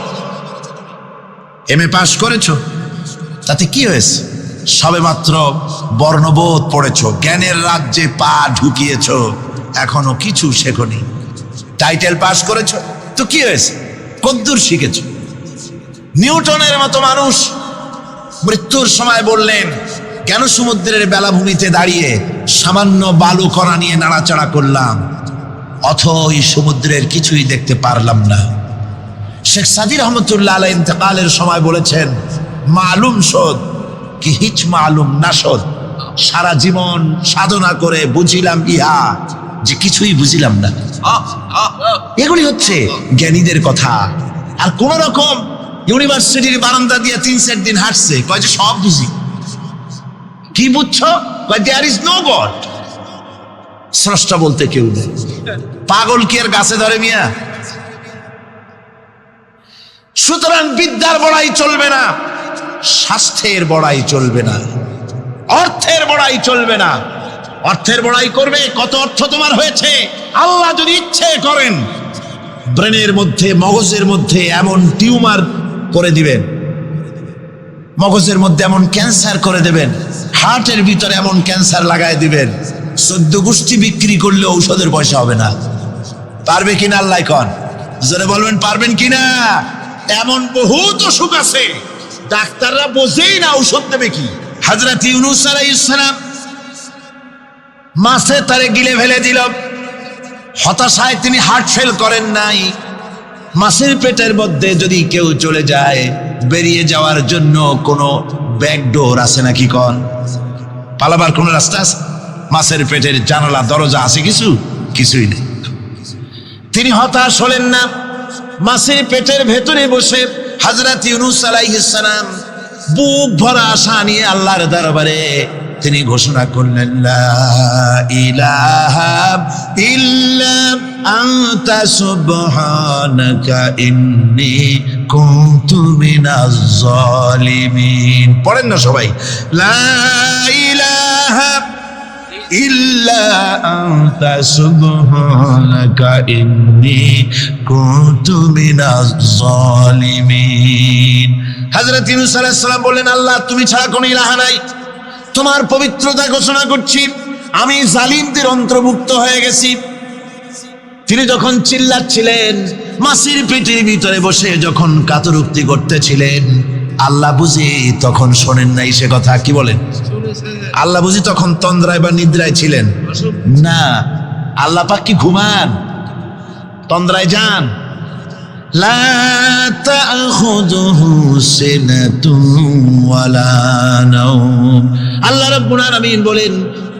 Speaker 2: MA পাস করেছো, তাতে কি হয়েছে? সবে মাত্র বর্ণবোধ পড়েছো, জ্ঞানের রাজ্যে পা ঢুকিয়েছো, এখনো কিছু শেখনি। টাইটেল পাস করেছো, তো কি হয়েছে? কদ্দূর শিখেছো? নিউটনের মতো মানুষ মৃত্যুর সময় বললেন, কেন সমুদ্রের বেলাভূমিতে দাঁড়িয়ে সামান্য বালু কণা নিয়ে নাড়াচাড়া করলাম, অথই সমুদ্রের কিছুই দেখতে পারলাম না। শেখ সাদী রহমতুল্লাহ আলাইহি ইন্তেকালের সময় বলেছেন, মালুম শোধ কি হিচ মালুম না শোধ, সারা জীবন সাধনা করে বুঝিলাম ইহা যে কিছুই বুঝিলাম না। এগুলি হচ্ছে জ্ঞানীদের কথা। আর কোন রকম ইউনিভার্সিটির বারান্দা দিয়ে 3-4 দিন হাঁটছে, কয় যে সব বুঝি। কি বুঝছো? কয় দেয়ার ইজ নো গড, স্রষ্টা বলতে কেউ নেই। পাগল কি আর গাছে ধরে মিয়া? সুতরাং বিদ্যার বড়াই চলবে না, স্বাস্থ্যের বড়াই চলবে না, অর্থের বড়াই চলবে না। অর্থের বড়াই করবে, কত অর্থ তোমার হয়েছে? আল্লাহ যদি ইচ্ছে করেন ব্রেনের মধ্যে, মগজের মধ্যে এমন টিউমার করে দিবেন, মগজের মধ্যে এমন ক্যান্সার করে দেবেন, হার্টের ভিতরে এমন ক্যান্সার লাগায় দিবেন, 14 গোষ্ঠী বিক্রি করলে ঔষধের পয়সা হবে না। পারবে কিনা আল্লাহ কন? জোরে বলবেন, পারবেন কিনা? এমন বহুত অসুখ আছে ডাক্তাররা বোঝেই না ঔষধ দেবে কি। হযরত ইউনূস আলাইহিস সালাম মাছে তারে গিলে ফেলে দিল, হতাশায় তিনি হার্ট ফেল করেন নাই। মাছের পেটের মধ্যে যদি কেউ চলে যায়, বেরিয়ে যাওয়ার জন্য কোনো ব্যাকডোর আছে নাকি? কোন পালাবার কোন রাস্তা আছে? মাছের পেটের জানালা দরজা আছে কিছু? কিছুই নেই। তিনি হতাশ হলেন না। মাছের পেটের ভেতরে বসে হযরত ইউনূস আলাইহিস সালাম বুক ভরা আশা নিয়ে আল্লাহর দরবারে তিনি ঘোষণা করলেন, লা ইলাহা ইল্লা আনতা সুবহানাকা ইন্নী কুনতু মিনাজ জালিমিন। পড়েন না সবাই, লা ইলাহা ইল্লা আনতা সুবহানাকা ইন্নী কুনতু মিনাজ জালিমিন। হযরত ইউনূস আলাইহিস সালাম বললেন, আল্লাহ তুমি ছাড়া কোনো ইলাহা নাই, তোমার পবিত্রতা ঘোষণা করছি, আমি জালিমদের অন্তর্ভুক্ত হয়ে গেছি। তিনি যখন চিল্লাচ্ছিলেন, মাছের পেটের ভিতরে বসে যখন কাতরুক্তি করতেছিলেন, আল্লাহ বুঝি তখন শোনেন নাই সে কথা? কি বলেন? আল্লাহ বুঝি তখন তন্দ্রায় বা নিদ্রায় ছিলেন? না, আল্লাহ পাক কি ঘুমান? তন্দ্রায় যান? লা তাখুযুহু সিনাতুন ওয়ালা নাওম। আল্লাহ রাব্বুল আলামিন বলেন,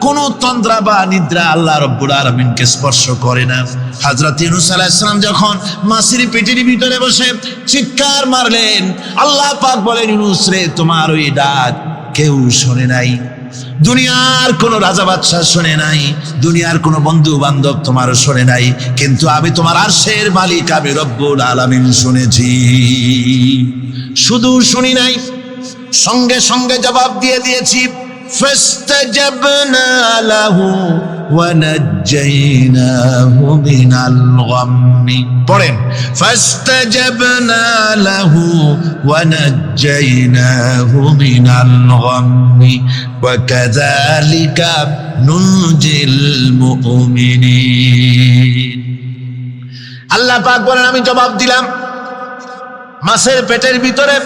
Speaker 2: কোন তন্দ্রা বা নিদ্রা আল্লাহ রাব্বুল আলামিনকে স্পর্শ করে না। হযরত ইউনূস আলাইহিস সালাম যখন মাছের পেটের ভিতরে বসে চিৎকার মারলেন, আল্লাহ পাক বলেন, ইউনূস রে, তোমার ওই ডাক কেউ শোনে নাই, দুনিয়ার কোন রাজা বাদশাহ শোনে নাই, দুনিয়ার কোন বন্ধু বান্ধব তোমার শোনে নাই, কিন্তু আমি তোমার আরশের মালিক, আমি রব্বুল আলামিন শুনেছি। শুধু শুনি নাই, সঙ্গে সঙ্গে জবাব দিয়ে দিয়েছি। ফাস্তাজাবনা লাহু ওয়া নাজ্জাইনাহু মিনাল গাম্মি। পড়েন, ফাস্তাজাবনা লাহু ওয়া নাজ্জাইনাহু মিনাল গাম্মি ওয়া কাযালিকা নুনজিল মুমিনিন। আল্লাহ পাক বলেন, আমি জবাব দিলাম। মাছের পেটের ভিতরে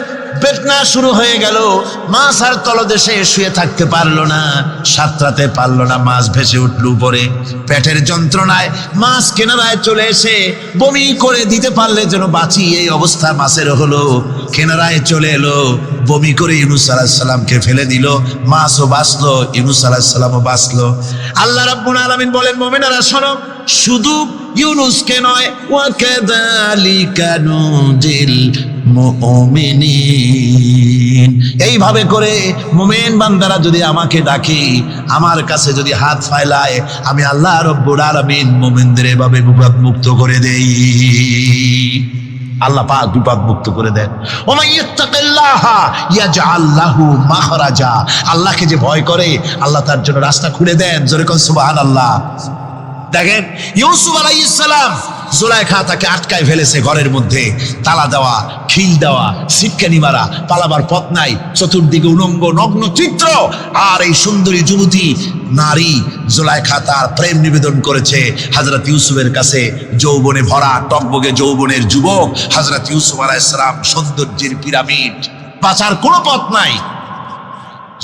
Speaker 2: বেদনা শুরু হয়ে গেল। মাছ আর তলদেশে শুয়ে থাকতে পারলো না, সাঁতরাতে পারলো না, মাছ ভেসে উঠল উপরে। পেটের যন্ত্রণায় মাছ কিনারায় চলে এসে বমি করে দিতে পারলে যেন বাঁচি, এই অবস্থা মাছের হলো। কিনারায় চলে এলো, বমি করে ইউনূস আলাইহিস সালামকে ফেলে দিল। মাছও বাঁচলো, ইউনূস আলাইহিস সালামও বাঁচলো। আল্লাহ রাব্বুল আলামিন বলেন, মুমিনেরা শোনো, শুধু ইউনূসকে নয়, ওয়া কাযালিকা নুনজিল মুমিনিন। এইভাবে করে মুমিন বান্দারা যদি আমাকে ডাকে, আমার কাছে যদি হাত ফাইলায়, আমি আল্লাহ রব্বুল আলামিন মুমিনদের এভাবে বিপদ মুক্ত করে দেই। আল্লাহ পাক বিপদ মুক্ত করে দেন। ওয়া মান ইয়াত্তাকিল্লাহা ইয়াজআল লাহু মাখরাজা। আল্লাহকে যে ভয় করে, আল্লাহ তার জন্য রাস্তা খুলে দেন। জোরে কোন সুবহানাল্লাহ। দেখেন, ইউসুফ আলাইহিস সালাম, জুলাইখা তাকে আটকায় ফেলেছে ঘরের মধ্যে, তালা দেওয়া, খিল দেওয়া, সিটকানি মারা, পালাবার পথ নাই, চতুর্দিকে উলঙ্গ নগ্ন চিত্র। আর এই সুন্দরী যুবতী নারী জুলাইখা তার প্রেম নিবেদন করেছে হযরত ইউসুফের কাছে। যৌবনে ভরা টকবগে যৌবনের যুবক হযরত ইউসুফ আলাইহিস সালাম, সৌন্দর্যের পিরামিড, বাঁচার কোনো পথ নাই।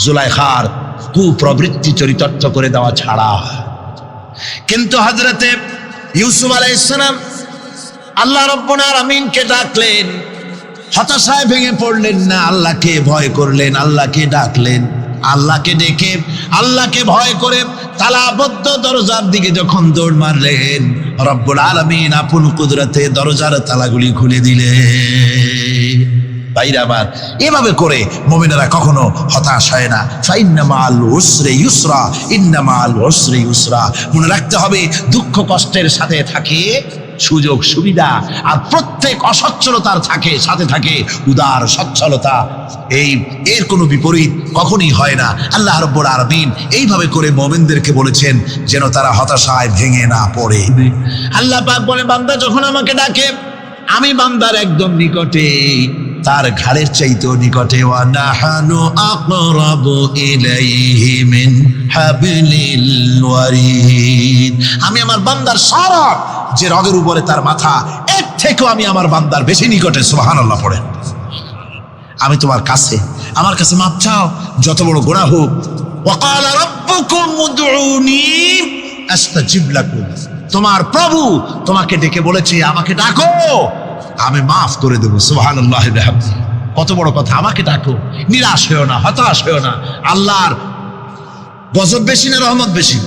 Speaker 2: জুলাইখার কুপ্রবৃত্তি চরিতার্থ করে দেওয়া ছাড়া। কিন্তু হযরতে ইউসুফ আলাইহিস সালাম আল্লাহ রাব্বুল আলামিনকে ডাকলেন, হতাশায় ভেঙে পড়লেন না, আল্লাহকে ভয় করলেন, আল্লাহকে ডাকলেন। আল্লাহকে ডেকে, আল্লাহকে ভয় করে তালাবদ্ধ দরজার দিকে যখন দৌড় মারলেন, রব্বুল আলামিন আপন কুদরতে দরজার তালাগুলি খুলে দিলেন। ভাইরা আমার, এভাবে করে মুমিনেরা কখনো হতাশ হয় না। ফাইন্না মাআল উসরি ইউসরা, ইন্না মাআল উসরি ইউসরা। মনে রাখতে হবে, দুঃখ কষ্টের সাথে থাকে সুযোগ সুবিধা, আর প্রত্যেক অসচ্ছলতার সাথে থাকে উদার সচ্ছলতা। এর কোনো বিপরীত কখনই হয় না। আল্লাহ রাব্বুল আলামিন এইভাবে করে মুমিনদেরকে বলেছেন যেন তারা হতাশায় ভেঙে না পড়ে। আল্লাহ পাক বলে, বান্দা যখন আমাকে ডাকে, আমি বান্দার একদম নিকটে, তার ঘাড়ের চাইতেও নিকটে। ওয়া নাহানু আকরাবু ইলাইহি মিন হাবলিল ওয়ারিদ। আমি আমার বান্দার সারা যে রগের উপরে তার মাথা, এর থেকেও আমি আমার বান্দার বেশি নিকটে। সুবহানাল্লাহ পড়েন। আমি তোমার কাছে, আমার কাছে মাপ চাও, যত বড় গুনাহ হোক। ওয়া ক্বালা রাব্বুকুম উদউনি আস্তাজিব লাকুম। তোমার প্রভু তোমাকে ডেকে বলেছে আমাকে ডাকো, আমি মাফ করে দেবো। সুবহানাল্লাহ। কত বড় কথা, আমাকে ডাকো, নিরাশ হয়েও না, হতাশ হয়েও না। আল্লাহর গজব বেশি না রহমত বেশি?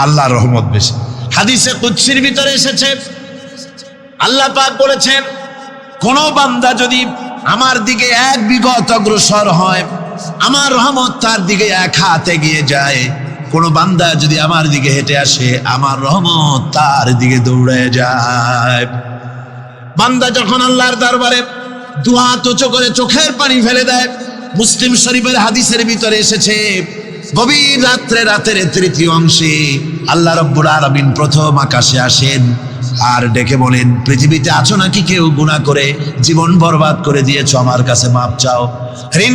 Speaker 2: আল্লাহর রহমত বেশি। হাদিসে কুদসির ভিতরে এসেছে, আল্লাহ পাক বলেছেন, কোন বান্দা যদি আমার দিকে এক বিঘত অগ্রসর হয়, আমার রহমত তার দিকে এক হাত এগিয়ে যায়। কোন বান্দা যদি আমার দিকে হেঁটে আসে, আমার রহমত তার দিকে দৌড়ে যায়। বান্দা যখন আল্লাহর দরবারে দুহাত উঁচু করে চোখের পানি ফেলে দেয়, মুসলিম শরীফের হাদিসের ভিতরে এসেছে, গভীর রাত্রে, রাতের তৃতীয় অংশে আল্লাহ রাব্বুল আলামিন প্রথম আকাশে আসেন আর ডেকে বলেন, পৃথিবীতে আছো নাকি কেউ গুনাহ করে জীবন বরবাদ করে দিয়েছো, আমার কাছে মাপ চাও। ঋণ